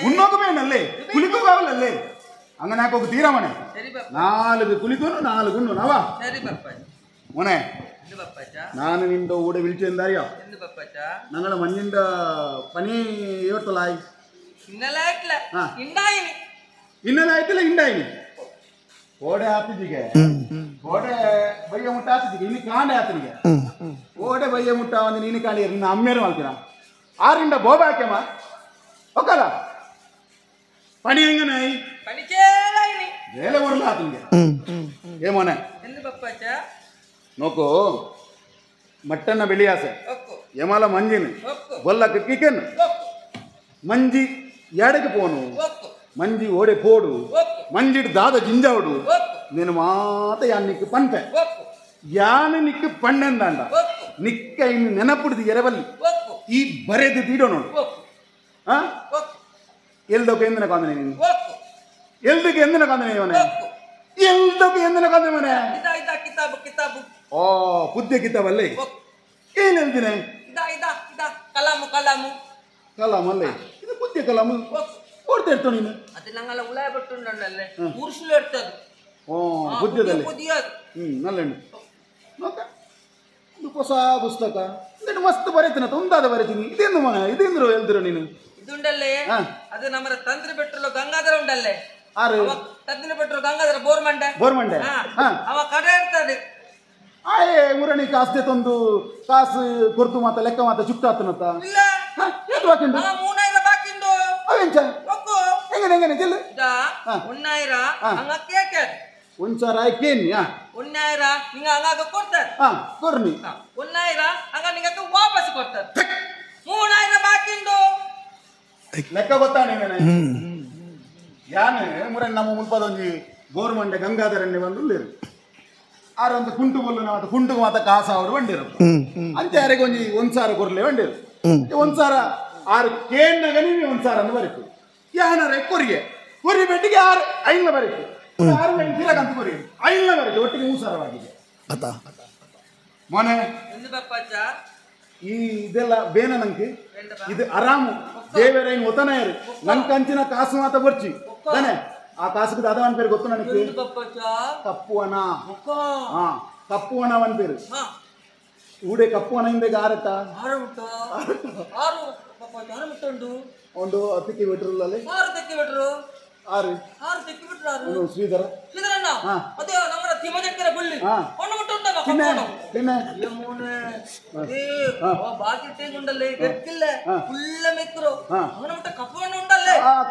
S2: ಉಣ್ಣೋಕ ಬೇನಲ್ಲೇ ಕುಲಿಕೋಗಾವಲ್ಲೇ അങ്ങനെ ആക്കൊക്കെ തീരാമണേ 4 കുലിക്കൊന്നു 4 ഉണ്ണു നാവാ മോനെ ನಾನು ನಿಂದ ಊടെ ವಿಳಿಚೆಂದ അറിയോ ഞങ്ങളെ മഞ്ഞിന്റെ പനി ഏവത്തലായി ഇന്നലെ ആയിട്ടില്ല ഉണ്ടായിനി ഓടെ ആത്തിജിಗೆ ಓಡೆ ಬಯ್ಯ ಮುಟ್ಟ ಆತಿಜಿಗೆ ಇನ್ನು ಕಾಂಡೆ ಆತನಿಗೆ ಓಡೆ ಬಯ್ಯ ಮುಟ್ಟ ಒಂದು ನೀನು ಕಾಂಡಿ ನಿನ್ನ ಅಮ್ಮೇರು ಮಾಡ್ತೀನ ಆರಿಂದ ಬೋಬ ಹಾಕ್ಯಮ್ಮ ಒಕ್ಕಲ್ಲ పని ఎంగనాయి
S3: పని చేయాలని
S2: వేల ఊర్లో ఆతుంగే ఏమోనే
S3: ఎందు పప్పాచా
S2: నోకో మట్టన్న ಬೆಳಿಯಾಸೆ ಯಮಲ ಮಂಜಿನ ಬೊಲ್ಲಕ್ಕೆ ಕಿಕನ್ ಮಂಜಿ ಎಡಕ್ಕೆ ಪೋನು ಮಂಜಿ ಓಡೆ ಪೋಡು ಮಂಜಿಡ್ ದಾದ ಜಿಂಜಾವಡು నేను మాత యానికి పంపే యాని నిక్కు పన్నెందండ నిక్క ఇన్ని నెనపుడిది ఎరవల్లి ఈ బరేది తీడోనోడు ಎಲ್ದೋಕೆ ಎಂದಿನ ಕಾಂದನೆ ನೀನು ಎಲ್ದಕ್ಕೆ ಎಂದಿನ ಕಾಂದನೆ ಇವನೇ ಎಲ್ದೋಕೆ ಎಂದಿನ ಕಾಂದನೆ ಮನೆ ಓ ಪುದ್ಯ ಕಿತಾಬಲ್ಲಿ ಏನು ಹೇಳ್ತೀನಿ ಕಲಾಮಲ್ಲೇ ಇದು ಪುದ್ಯ ಕಲಾಮು ಕೊಡ್ತಾ ಇರ್ತಾವ ನೀನು ಓ ಬುದ್ಧದಲ್ಲಿ ನಲ್ಲೆಣ್ಣು ನೋಕ ಇದು ಹೊಸ ಪುಸ್ತಕ ಇದು ಮಸ್ತ್ ಬರೀತೀನಿ ತುಂದಾದ ಬರೀತೀನಿ ಇದೇನು ಮನೆ ಇದೇಂದ್ರು ಹೇಳ್ದಿರೋ ನೀನು
S3: ಇದುಂಡಲ್ಲೇ ಅದು ನಮ್ಮ ತಂತ್ರಿ ಬೆಟ್ರಲು ಗಂಗಾಧರ ಉಂಡಲ್ಲೇ ತಂತ್ರಿ ಬೆಟ್ರು ಗಂಗಾಧರ ಬೋರ್ಮಂಡೆ ಅವ ಕಡೆ ಇರ್ತದೆ
S2: ಆಯೇ ಮುರಣಿ ಕಾಸ್ತೆ ತಂದು ಕಾಸು ಕೊರ್ತು ಮಾತ ಲೆಕ್ಕ ಮಾತ ಚುಕ್ತಾತನತ್ತ
S3: ಇಲ್ಲ
S2: ಎಷ್ಟು ಬಾಕಿಂಡು
S3: 3000 ಬಾಕಿಂಡು
S2: ಅವೆಂಚ ಹೆಂಗನೆ ಚೆಲ್ಲು
S3: 1000 ಹಂಗ ಕೇಕೆ
S2: ಒಂಚಾರ ಕೇನಿ
S3: 1000 ನಿಂಗ ಹಂಗಾಗ ಕೊಡ್ತಾರೆ
S2: ಕೊರ್ನಿ
S3: 1000 ಹಂಗ ನಿಂಗ ವಾಪಸ್ ಕೊಡ್ತಾರೆ 3000 ಬಾಕಿಂಡು
S2: ಲೆಕ್ಕ ಗೊತ್ತಾ ನೀವೇನೆ ಯಾನೆ ಮುರೆ ನಮ್ಮ ಮುಲ್ಪದೊಂಜಿ ಗೋರ್ಮಂಡೆ ಗಂಗಾಧರನ್ನೇ ಬಂದು ಆರೊಂದು ಕುಂಟು ಬೊಲ್ಲು ಮಾತ ಕುಂಟು ಮಾತ ಕಾಸ ಅವರು ಬಂದಿರು ಅಂತೆ ಯಾರಿಗೆ ಒಂಜಿ 1000 ಕೊರ್ಲೆ ಬಂದಿರು 1000 6 ಕೇನ್ನಾಗ ನೀವು 1000 ಅನ್ನು ಬರೀತು ಯಾನರೆ ಕೊರಿಗೆ ಬೆಟ್ಟಿಗೆ 5 ಬರೀತು 6 ಗಂಟೆ ತಿರಗಂತ ಕೊರಿ 5 ಬರೀತು ಒಟ್ಟಿಗೆ 3000 ಮೊನೆ ಈ ಇದೆಲ್ಲ ಬೇನ ನಂಗೆ ಇದು ಆರಾಮು ದೇವರೈನ್ ಒತನಾಯರು ನನ್ ಕಂಚಿನ ಕಾಸು ಮಾತ ಬರ್ಚಿ ತಾನೆ ಆ ಕಾಸುಗೆ ದಾದವನ್ ಪೇರು ಗೊತ್ತು ನನಗೆ ಕಪ್ಪು ಹಣ ಕಪ್ಪು ಹಣ ಅವನ್ ಪೇರು ಊಡೆ ಕಪ್ಪು ಹಣ ಹಿಂದೆ ಆರಟ ಒಂದು 10 ಕಿಲೋಮೀಟರ್ ಆರು ಶ್ರೀಧರ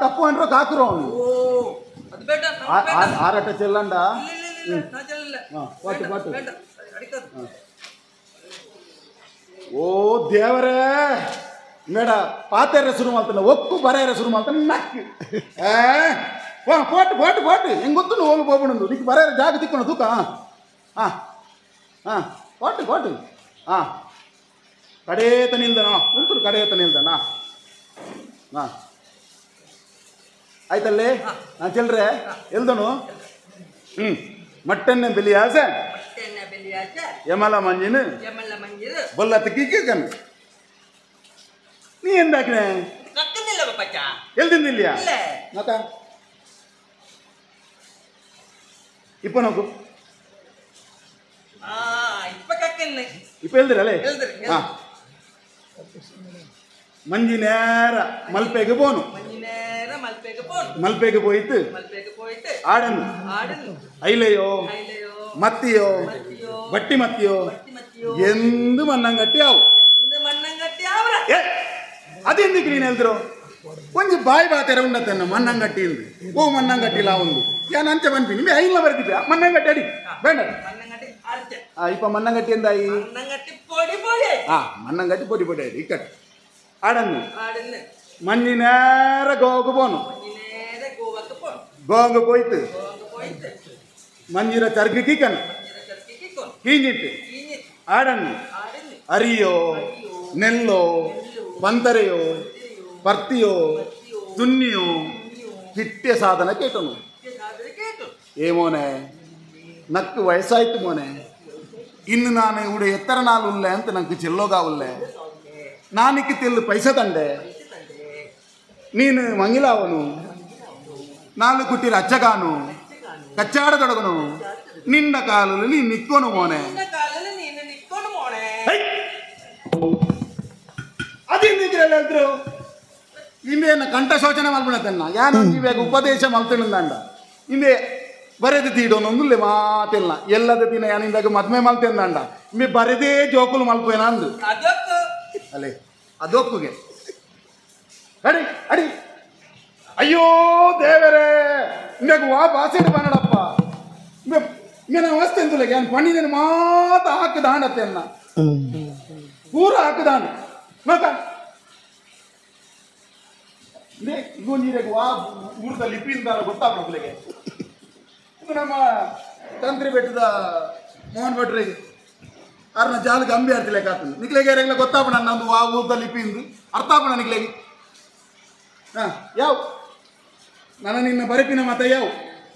S2: ಕಪ್ಪು ಅಂಡ್ರು ಕಾಕರು ಅವನು ಆರಟ ಚೆಲ್ಲಂಡ ಪಾಟು ಪಾಟು ಓ ದೇವರೇ ಮೇಡ ಪಾತೆರ ಶುರು ಮಾಡ್ತಾನೆ ಒಕ್ಕು ಬರೆಯರ ಶುರು ಮಾಡ್ತಾನೆ ನಕ್ಕು ಪಾಟು ಪಾಟು ಪಾಟು ಹೆಂಗೆ ಗೊತ್ತು ಹೋಗಿ ಹೋಗ್ಬಿಡು ನಿಕ್ಕೆ ಬರೆಯರ ಜಾಗ ತಿಕ್ಕೊಂಡು ತೂಕ ಪಾಟು ಪಾಟು ಕಡೇತ ನಿಲ್ದನ ಉಂಟು ಕಡೇತ ನಿಲ್ದನ ಆಯ್ತಲ್ಲೇ ನಾನು ಚೆಲ್ರೆ ಎಲ್ದನು ಮಟ್ಟನ್ನೇ ಬೆಲಿಯಾಸ ಯಮಲ ಮಂಜಿನ ಬೊಲ್ಲತ್ತ ಕಿಕ್ಕನ್ ನೀ ಎಂದಾಕ್ನೆ ಎಲ್ದಿಲ್ಲ ಮತ್ತ ಇಪ್ಪ ನೋಕು ಇಪ್ಪ ಎಲ್ದಿರಲ್ಲೇ ಮಂಜಿ ನೇರ ಮಲ್ಪೆಗೆ ಬೋನು ಮಲ್ಪೆಗೆ போயிட்டு ಆಡನು ಐಲೆಯೋ ಮತ್ತಿಯೋ ಬಟ್ಟಿ ಮತ್ತಿಯೋ ಎಂದು ಮನ್ನಂಗಟ್ಟಿ ಅವು ಅದೆಂದಿಕ್ಕೆ ನೀನು ಹೇಳ್ತಿರೋ ಒಂಜಿ ಬಾಯಿ ಬಾತೆರ ಉಂಡತನ್ನ ಮನ್ನಂಗಟ್ಟಿ ಎಂದು ಓ ಮನ್ನಂಗಟ್ಟಿಲ್ಲ ಒಂದು ಯಾನ್ ಅಂಚೆ ಬಂದ್ವಿ ನಿಮಗೆ ಐಲ್ಲ ಬರ್ತಿದ್ದೆ ಮನ್ನಂಗಟ್ಟಿ ಅಡಿ ಬೇಡ ಇಪ್ಪ ಮನ್ನಂಗಟ್ಟಿ ಎಂದಾಯಿ ಮನ್ನಂಗಟ್ಟಿ ಪೊಡಿ ಪೊಡಿ ಅಡಿ ಇಕ್ಕಟ್ಟು ಆಡನ್ನು ಮಂಜಿ ನೇರ ಗೋಗು ಬೋನು ಗೋಂಗ போயிட்டு ಮಂಜಿರ ಚರ್ಗಿ ಕಿಕ್ಕನು ಕೀಂಜಿಟ್ಟು ఆడండి అరియో నెల్లో పంతరయో పర్తియో తున్నిಯೋ ಹಿಟ್ಟೆ ಸಾಧನ ಕೇಟನು ಏಮೋನೆ ನಕ್ಕು ವಯಸ್ಸಾಯ್ತು ಮೋನೆ ಇನ್ನು ನಾನು ಇವುಡೆ ಎತ್ತರ ನಾಲು ಉಲ್ಲೆ ಅಂತ ನಂಗೆ ಚೆಲ್ಲೋಗ ಉಲ್ಲೆ ನಾನಿಕ್ಕೆ ತೆಲ್ಲು ಪೈಸೆ ತಂಡೆ ನೀನು ಮಂಗಿಲಾವನು ನಾಲು ಕುಟ್ಟಿರ ಅಚ್ಚಗಾನು ಕಚ್ಚಾಡದೊಡಗನು ನಿನ್ನ ಕಾಲಲ್ಲಿ ನೀನು ನಿಕ್ಕೋನು ಮೋನೆ ಅದೇನಿದ್ರಲ್ಲ ಎಲ್ರು ಇಂದೇನು ಕಂಠ ಶೋಚನೆ ಮಾಡ್ಬಿಡತ್ತನ್ನ ಯಾನು ಇವಾಗ ಉಪದೇಶ ಮಲ್ತಿಣಂದ ಇಂದೇ ಬರೆದು ತೀಡೋನೊಂದುಲ್ಲೆ ಮಾತಿಲ್ಲ ಎಲ್ಲದ ದಿನ ಯಾನಿಂದಾಗ ಮದ್ಮೆ ಮಲ್ತಿಂದಂಡ ಇಂಬೆ ಬರೆದೇ ಜೋಕುಲು ಮಲ್ಪೇನ ಅಂದು ಅಲ್ಲೇ ಅದೊಕ್ಕುಗೆ ಅಡಿ ಅಡಿ ಅಯ್ಯೋ ದೇವರೇ ಇಂದಾಗ ವಾ ಬಾಸೆಡ್ ಬನ್ನಡಪ್ಪ ಇಂಬೆ ನಾವು ವಸ್ತು ಎಂತುಲೆ ಯಾನು ಪಣ್ಣಿದೇನು ಮಾತ ಹಾಕದಾಂಡತ್ತೆ ಅನ್ನ ಪೂರ ಹಾಕದಾಂಡ ಮತ್ತ ಇಗೊಂದಿರಗೆ ವಾ ಊರದ ಲಿಪಿಯಿಂದ ಗೊತ್ತಾಗ್ಬಿಡಕ್ಕೆ ಇದು ನಮ್ಮ ತಂತ್ರಿ ಬೆಟ್ಟದ ಮೋಹನ್ ಭಟ್ರಿಗೆ ಅವ್ರನ್ನ ಜಾಲಕ್ಕೆ ಅಂಬಿ ಆಡ್ತಿಲೆಕ್ಕ ಆಗ್ತದೆ ನಿಕ್ಲೆಗೆಲ್ಲ ಗೊತ್ತಾಗ್ಬಿಡ ನಂದು ವಾ ಊರದ ಲಿಪಿಯಿಂದ ಅರ್ಥ ಆಗ್ಬಿಡ ನಿಕ್ಲೆಗೆ ಹಾಂ ಯಾವ ನನ್ನ ನಿನ್ನ ಬರಪಿನ ಮತ ಯಾವ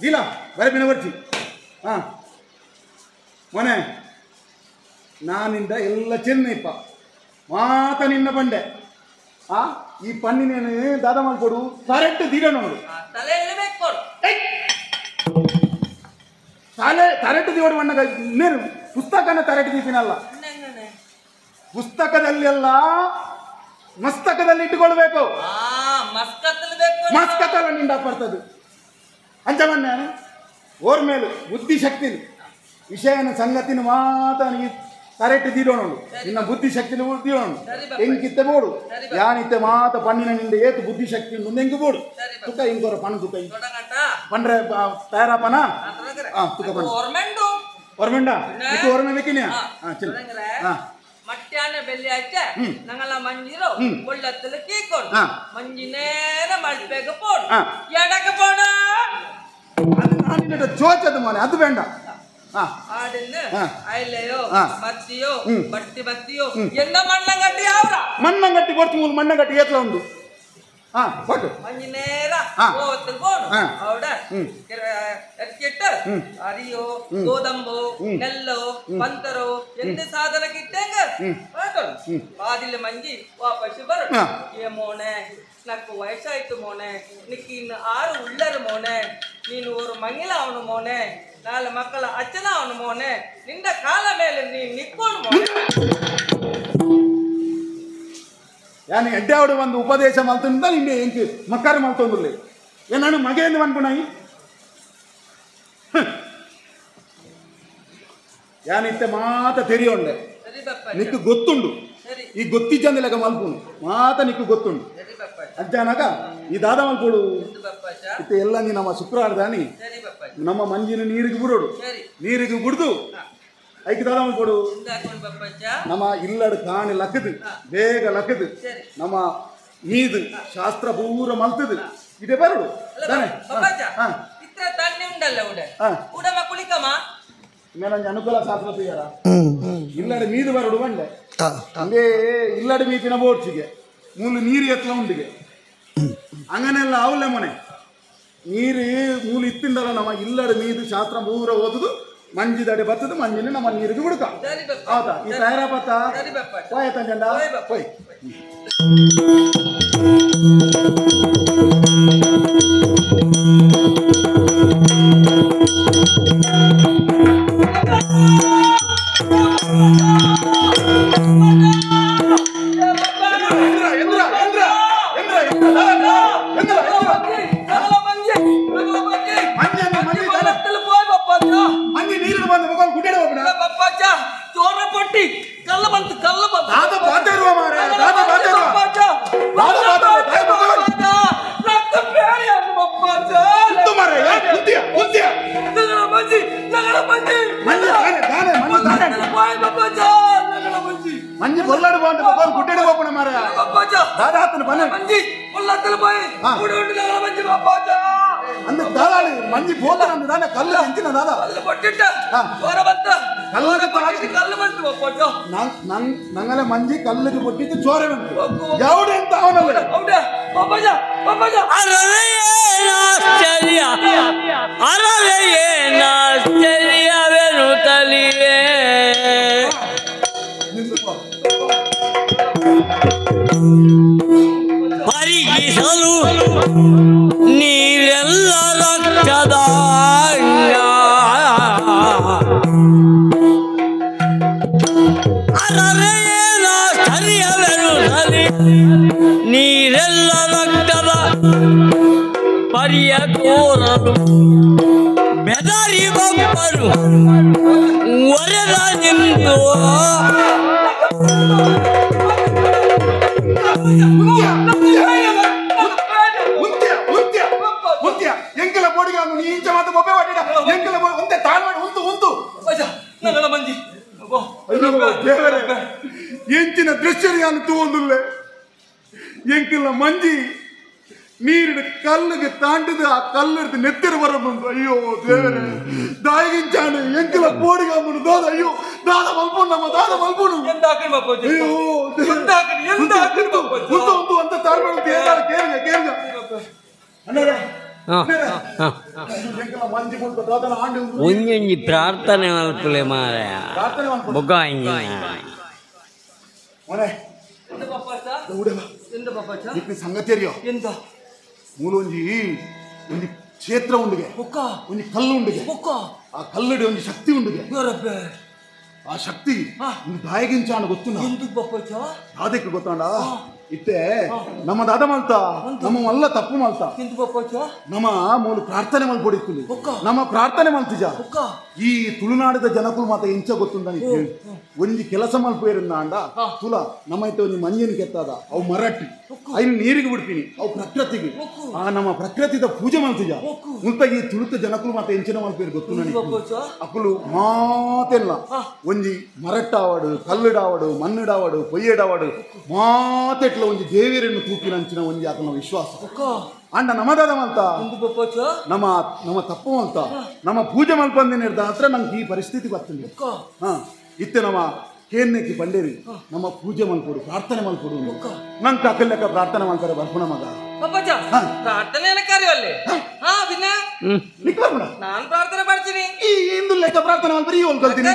S2: ಇಲ್ಲ ಬರಪಿನ ಬರ್ತಿ ಹಾಂ ಮೊನೆ ನಾನಿಂದ ಎಲ್ಲ ಚೆನ್ನೈಪ್ಪ ಮಾತ ನಿನ್ನ ಬಂಡೆ ಆ ಈ ಪನ್ನಿನೇನು ದಾದ ಮಾಡ್ಕೊಡು ಕರೆಕ್ಟ್ ತೀರ ನೋಡು ತಲೆ ತರೆಟ್ಟು ತೀವಡು ಮಣ್ಣಗ ನೀನು ಪುಸ್ತಕನ ತರೆಟ್ಟು ತೀತಿನಲ್ಲ ಪುಸ್ತಕದಲ್ಲೆಲ್ಲ ಮಸ್ತಕದಲ್ಲಿ ಇಟ್ಟುಕೊಳ್ಬೇಕು ಮಸ್ಕತ್ತಲ್ಲ ನಿಂದ ಬರ್ತದೆ ಅಂಚಮನ್ನೆ ಓರ್ ಮೇಲು ಬುದ್ಧಿಶಕ್ತಿ ವಿಷಯನ ಸಂಗತಿನ ಮಾತ ನೀ ಕರೆಕ್ಟ್ ತೀರೋಣು ನಿನ್ನ ಬುದ್ಧಿಶಕ್ತಿನ ತೀರೋಣು ಹೆಂಗಿತ್ತೆ ಬೋಡು ಯಾನಿತ್ತೆ ಮಾತ ಪಣ್ಣಿನ ನಿಂದ ಏತು ಬುದ್ಧಿಶಕ್ತಿ ಉಂಡು ಹೆಂಗೆ ಬೋಡು ತುಕ ಹಿಂಗೋರ ಪಣ ತುಕ ಪಂಡ್ರೆ ತಯಾರಪ್ಪನ ತುಕ ಪಣ ಹೊರಮೆಂಡ ಇದು ಹೊರಮೆ ಬೇಕಿನ ಚಿಲ್ಲ
S3: ಮಟ್ಟಾನೆ ಬೆಲ್ಲಿ ಆಯ್ತೆ ನಂಗಲ್ಲ ಮಂಜಿರೋ ಒಳ್ಳತ್ತಲ ಕೀಕೊಂಡು ಮಂಜಿ ನೇರ ಮಲ್ಪೆಗೆ ಪೋಡು ಎಡಕ್ಕೆ ಪೋಣ
S2: ನಾನು ಚೋಚದು ಮನೆ ಅದು ಬೇಡ
S3: ಆಡಿನ ಐಲೆಯೋ ಮತ್ತಿಯೋ ಬಟ್ಟಿ ಬತ್ತಿಯೋ ಎಂದ ಮಣ್ಣಂಗಟ್ಟಿ ಯಾವ್ರ
S2: ಮಣ್ಣಂಗಟ್ಟಿ ಕೊಡ್ತಿ ಮೂರು ಮಣ್ಣಂಗಟ್ಟಿ ಏತ್ಲ ಉಂಟು ಕೊಟ್ಟು
S3: ಮಂಜಿ ನೇರ ಹೋಗ್ತು ಬೋಡು ಅವಡ ಎಕ್ಕಿಟ್ಟು ಅರಿಯೋ ಗೋದಂಬು ನೆಲ್ಲೋ ಪಂತರೋ ಎಂದ ಸಾಧನಕ್ಕಿಟ್ಟಂಗ ಬಾದಿಲ್ಲ ಮಂಜಿ ವಾಪಸ್ ಬರು ಏ ಮೋನೆ నాకు వయసాయితు మోనే నీకు ఇನ್ನು 6 ఉళ్ళరు మోనే ನೀನು ஒரு ಮಂಗಿಲ ಅವನು ಮೋನೆ ನಾಳೆ ಮಕ್ಕಳ ಅಚ್ಚನ ಅವನು ಮೋನೆ ನಿಂದ ಕಾಲ ಮೇಲೆ ನೀನು ನಿಕ್ಕೋನು ಮೋನೆ
S2: ಯಾನಿ ಎಡ್ಡಾವಡು ಒಂದು ಉಪದೇಶ ಮಲ್ತುಂದ ನಿಂಗೆ ಎಂಕಿ ಮಕ್ಕರ ಮಲ್ತೊಂದುಲ್ಲೆ ಏ ನಾನು ಮಗೆಂದು ಅನ್ಕೊಂಡಾಯಿ ಯಾನಿತ್ತೆ ಮಾತ ತೆರಿಯೊಂಡೆ ನಿಕ್ಕು ಗೊತ್ತುಂಡು ಈ ಗೊತ್ತಿಜ್ಜಂದಿಲೆಗ ಮಲ್ಪುನು ಮಾತ ನಿಕ್ಕು ಗೊತ್ತುಂಡು ಅಜ್ಜಾನಾಗ ಈ ದಾದ ಮಲ್ಪೋಡು ಇತ್ತೆ ಎಲ್ಲ ನೀ ನಮ್ಮ ಶುಕ್ರವಾರ ದಾನಿ ನಮ್ಮ ಮಂಜಿನ ನೀರಿಗೆ ಬಿಡೋಡು ನೀರಿಗೆ ಬಿಡ್ದು ಐದು ದಾದ ಮಲ್ಪೋಡು ನಮ್ಮ ಇಲ್ಲಡು ಕಾಣಿ ಲಕ್ಕದು ಬೇಗ ಲಕ್ಕದು ನಮ್ಮ ನೀದು ಶಾಸ್ತ್ರ ಪೂರ ಮಲ್ತದು ಇದೆ ಬರೋಡು ಮೇಲಂಜ ಅನುಕೂಲ ಶಾಸ್ತ್ರ ತೆಗೆಯಾರ ಇಲ್ಲಡು ಮೀದು ಬರೋಡು ಬಂಡೆ ಹಂಗೆ ಇಲ್ಲಡು ಮೀತಿನ ಬೋಡ್ಸಿಗೆ ಮೂಲು ನೀರು ಎತ್ತಲ ಉಂಡಿಗೆ അങ്ങനെയല്ല ആവില്ല മോനെ ನೀರು ಮೂಲು ಇತ್ತಿಂದಲ್ಲ ನಮ್ಮ ಇಲ್ಲಡ ಮೀದು ಶಾಸ್ತ್ರ ಮೂರ ಓದುದು ಮಂಜಿದಡೆ ಬರ್ತದೆ ಮಂಜಿನ ನಮ್ಮ ನೀರಿಗೆ ಬಿಡುಕ ಹೌದಾ ಈ ತಯಾರ ಬತ್ತ ಹೋಯ್ತ ಜಂಡ ಹೋಯ್ ಮಂಜಿ ಬೊಲ್ಲಾಡು ಬಾಂಡ್ ಬೊಲ್ ಗುಡ್ಡೆಡೆ ಹೋಗೋಣ ಮಾರ ದಾದಾತನ ಬನೆ ಮಂಜಿ ಬೊಲ್ಲಾತನ ಬಾಯಿ ಗುಡ್ಡೆ ನಗರ ಮಂಜಿ ಬಾಪಾಜ ಅಂದ ದಾದಾಳಿ ಮಂಜಿ ಬೋಲ ಅಂದ ದಾನ ಕಲ್ಲು ಇಂತಿನ ದಾದ ಕಲ್ಲು ಕೊಟ್ಟಿಟ್ಟ ಹೊರ ಬಂತ
S3: ಕಲ್ಲು ಬಂತು ಬಪ್ಪಚ್ಚ
S2: ನಂಗಲೆ ಮಂಜಿ ಕಲ್ಲಿಗೆ ಕೊಟ್ಟಿದ್ದು ಚೋರೆ ಬಂತು ಯಾವ್ದು ಅಂತ ಅವನಲ್ಲ
S3: ಹೌದಾ ಬಪ್ಪಚ್ಚ ಬಪ್ಪಚ್ಚ
S4: ಅರವೆಯೇನಾಶ್ಚರ್ಯವೆನು ತಲಿಯೇ ಪರಿಗಿಸಲು ನೀವೆಲ್ಲ ರಕ್ತದ ಅರವೆಯೇನಾಶ್ಚರ್ಯವೆನು ತಲಿ ನೀರೆಲ್ಲ ರಕ್ತದ ಪರಿಯ ಕೋರಲು ಬೆದರಿ ಬಪ್ಪರು ಒರೆದ ನಿಂತು
S2: ಎಂಕಲ ಬೋಡಿಗೆ ನೀ ಇಂಚ ಮಾತು ಬೊಬ್ಬೆ ಮಾಡಿಡ ಎಂಕಲ ಒಂದೇ ತಾಳ್ ಮಾಡಿ ಉಂಟು ಉಂಟು
S3: ನನ್ನ ಮಂಜಿ
S2: ದೇವರೇ ಎಂಚಿನ ದೃಶ್ಯರಿಯಾನು ತೂಂದುಲ್ಲೆ ಎಂಕಲ ಮಂಜಿ ನೀರಿನ ಕಲ್ಲಿಗೆ ತಾಂಡಿದ ಆ ಕಲ್ಲಿರ್ದು ನೆತ್ತಿರ ಬರಬಂದು ಅಯ್ಯೋ ದೇವರೇ ದಾಯಿಗಿಂಚಾಣೆ ಎಂಕಲ ಬೋಡಿಗೆ ಅಂಬನು ದಾದ ಅಯ್ಯೋ ದಾದ ಮಲ್ಪುಣ್ ನಮ್ಮ ದಾದ ಮಲ್ಪುಣು ಅಯ್ಯೋ ಉಂಟು ಉಂಟು ಅಂತ ತಾಳ್ಮಾಡು ಕೇಳಿದ ಕೇಳಿದ
S4: ಒಂಜೊಂಜಿ ಪ್ರಾರ್ಥನೆ ಮಲ್ಪುಲೆ ಮಾರಾಯ ಬೊಗ್ಗ
S2: ಸಂಗತಿ ಅರಿಯೋ ಮೂಲ ಒಂಜಿ ಕ್ಷೇತ್ರ ಉಂಡಿಗೆ ಒಂಜಿ ಕಲ್ಲು ಉಂಡಿಗೆ ಆ ಕಲ್ಲಡಿ ಒಂಜಿ ಶಕ್ತಿ ಉಂಡಿಗೆ ಆ ಶಕ್ತಿ ದಾಯಗಿಂಚಾಣ ಗೊತ್ತು ಅದಕ್ಕೆ ಗೊತ್ತಾಂಡ ಇತ್ತೆ ನಮ್ಮ ದಾದ ಮಲ್ತ ನಮ್ಮ ಮಲ್ಲ ತಪ್ಪು ಮಲ್ತ ನಮ್ಮ ಮೂಲ ಪ್ರಾರ್ಥನೆ ಮಲ್ಪೊಡಿತ್ತು ನಮ್ಮ ಪ್ರಾರ್ಥನೆ ಮಲ್ತಿಜ ಈ ತುಳುನಾಡಿದ ಜನಕುಲು ಮಾತ ಎಂಚ ಗೊತ್ತುಂಡ ಒಂಜಿ ಕೆಲಸ ಮಲ್ಪೇರಿಂದ ಅಂಡ ತುಲ ನಮ್ಮ ಐತೆ ಒಂಜಿ ಮಂಜಿನ ಕೆತ್ತದ ಅವು ಮರಾಠಿ ಐನು ನೀರಿಗೆ ಬಿಡ್ತೀನಿ ಅವು ಪ್ರಕೃತಿಗೆ ಆ ನಮ್ಮ ಪ್ರಕೃತಿದ ಪೂಜೆ ಮಲ್ತಿಜ ಮುಲ್ತ ಈ ತುಳುತ ಜನಕುಲು ಮಾತ ಎಂಚಿನ ಮಲ್ಪೇರು ಗೊತ್ತು ನನಗೆ ಅಕುಲು ಮಾತೆಲ್ಲ ಒಂಜಿ ಮರಟ್ಟಾವಡು ಕಲ್ಲುಡಾವಡು ಮಣ್ಣಿಡಾವಡು ಪೊಯ್ಯಡಾವಡು ಮಾತೆ ಒಂಜಿ ದೇವಿಯರನ್ನು ತೂಕಿನಂಚಿನ ಒಂಜಿ ಆತನ ವಿಶ್ವಾಸ ಅಂಡ ನಮ್ಮದಾದ ಮಲ್ತ ನಮ್ಮ ನಮ್ಮ ತಪ್ಪು ಮಲ್ತ ನಮ್ಮ ಪೂಜೆ ಮಲ್ಪಂದಿನ ಹತ್ರ ನಂಗೆ ಈ ಪರಿಸ್ಥಿತಿ ಬರ್ತದೆ ಹಾ ಇತ್ತೆ ನಮ್ಮ ಕೇನ್ನಕ್ಕೆ ಬಂಡೇರಿ ನಮ್ಮ ಪೂಜೆ ಮಲ್ಪೋಡು ಪ್ರಾರ್ಥನೆ ಮಲ್ಪೋಡು ನಂಗೆ ಕಕ್ಕಲೆಕ್ಕ ಪ್ರಾರ್ಥನೆ ಮಾಡ್ತಾರೆ ಬರ್ಪುಣ ಮಗ
S3: ಪ್ರಾರ್ಥನೆ ಕಾರ್ಯವಲ್ಲಿ ನಾನು ಪ್ರಾರ್ಥನೆ ಮಾಡ್ತೀನಿ
S2: ಈ ಇಂದು ಲೆಕ್ಕ ಪ್ರಾರ್ಥನೆ ಮಾಡ್ಬರಿ ಒಂದು ಕಲ್ತೀನಿ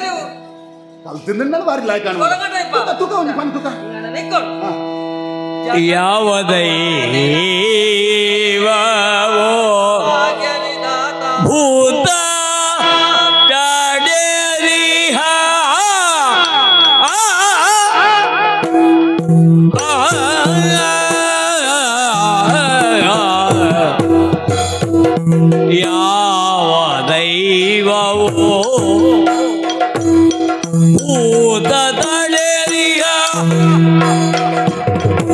S2: ಕಲ್ತಿಂದ ಬಾರಿ ಲಾಯ್ಕ ತುಕ ಒಂದು ಪನ್ ತುಕ
S4: ಯಾವ ದೈವವೋ ಭೂತ ತಡೆದಿಹ ಯಾವ ದೈವವೋ ಭೂತ ತಡೆದಿಹ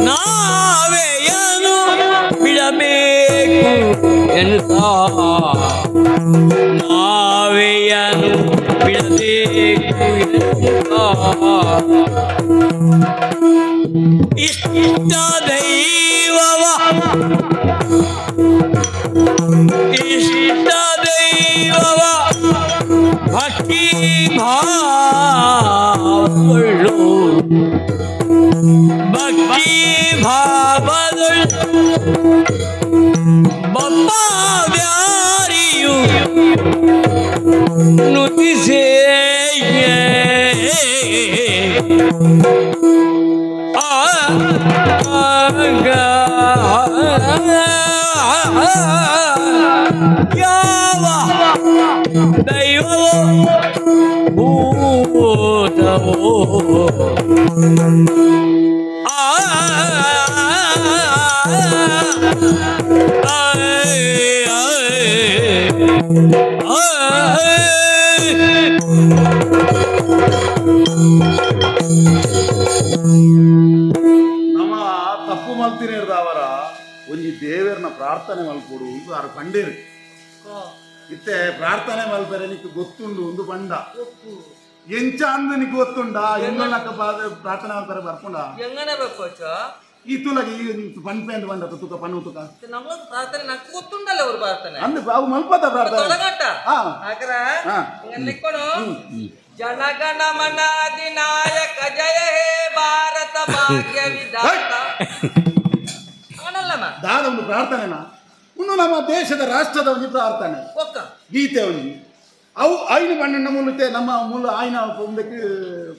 S4: ನಾವೆಯನು ಬಿಡಬೇಕು ಎನ್ನುತ್ತ ನಾವೆಯನು ಬಿಡಬೇಕು ಎನ್ನುತ್ತ ಇಷ್ಟ ದೈವವ ಇಷ್ಟ ದೈವವ ಭಕ್ತಿ ಭಾವಗಳು ಭಕ್ತಿ ಭಾವಗಳು ಬಪ್ಪ ವ್ಯಾರಿಯು ನುತಿಸೇ ಯಾವ ದೈವವೋ ಭೂತವೋ
S2: ನಮ್ಮ ತಪ್ಪು ಮಲ್ತಿನ ಅವರ ಒಂಜಿ ದೇವರನ್ನ ಪ್ರಾರ್ಥನೆ ಮಲ್ಪೋಡು ಒಂದು ಆರು ಕಂಡೇರು ಇತ್ತೆ ಪ್ರಾರ್ಥನೆ ಮಲ್ಪರೆ ನಿಕ್ಕು ಗೊತ್ತುಂಡು ಒಂದು ಬಂಡ ಎಂಚ ಅಂದು ನಿಕ್ಕು ಗೊತ್ತುಂಡ ಎಂಗನಕ್ಕ ಪ್ರಾರ್ಥನೆ ಮಲ್ಪರೆ ಬರ್ಕೊಂಡ
S3: ಎಂಗನೆ ಬಪ್ಪಚ್ಚ
S2: ಈ ತುಲಗೆ ಈಗ ಪನ್ಪೆ ಅಂತ ಬಂದ ತುಕ ಪನ್ನು ತುಕ
S3: ನಮ್ಮ ಪ್ರಾರ್ಥನೆ ನಂಗೆ ಗೊತ್ತುಂಡಲ್ಲ ಅವ್ರ ಪ್ರಾರ್ಥನೆ
S2: ಅಂದ್ರೆ ಅವು ಮಲ್ಪದ ಪ್ರಾರ್ಥನೆ
S3: ತೊಡಗಟ್ಟ
S2: ಹಾ
S3: ಹಾಕ್ರ
S2: ಹಾ
S3: ಲಿಕ್ಕೋಣ ಜನಗಣ ಮನ ಅಧಿನಾಯಕ ಜಯ ಹೇ ಭಾರತ ಭಾಗ್ಯ ವಿಧಾತ ಅವನಲ್ಲಮ್ಮ
S2: ದಾದ ಒಂದು ಪ್ರಾರ್ಥನೆನಾ ಇನ್ನು ನಮ್ಮ ದೇಶದ ರಾಷ್ಟ್ರದ ಒಂದು ಪ್ರಾರ್ಥನೆ
S3: ಒಕ್ಕ
S2: ಗೀತೆ ಒಂದು ಅವು ಆಯ್ನ ಬಣ್ಣ ಮೂಲತೆ ನಮ್ಮ ಮೂಲ ಆಯ್ನ ಒಂದಕ್ಕೆ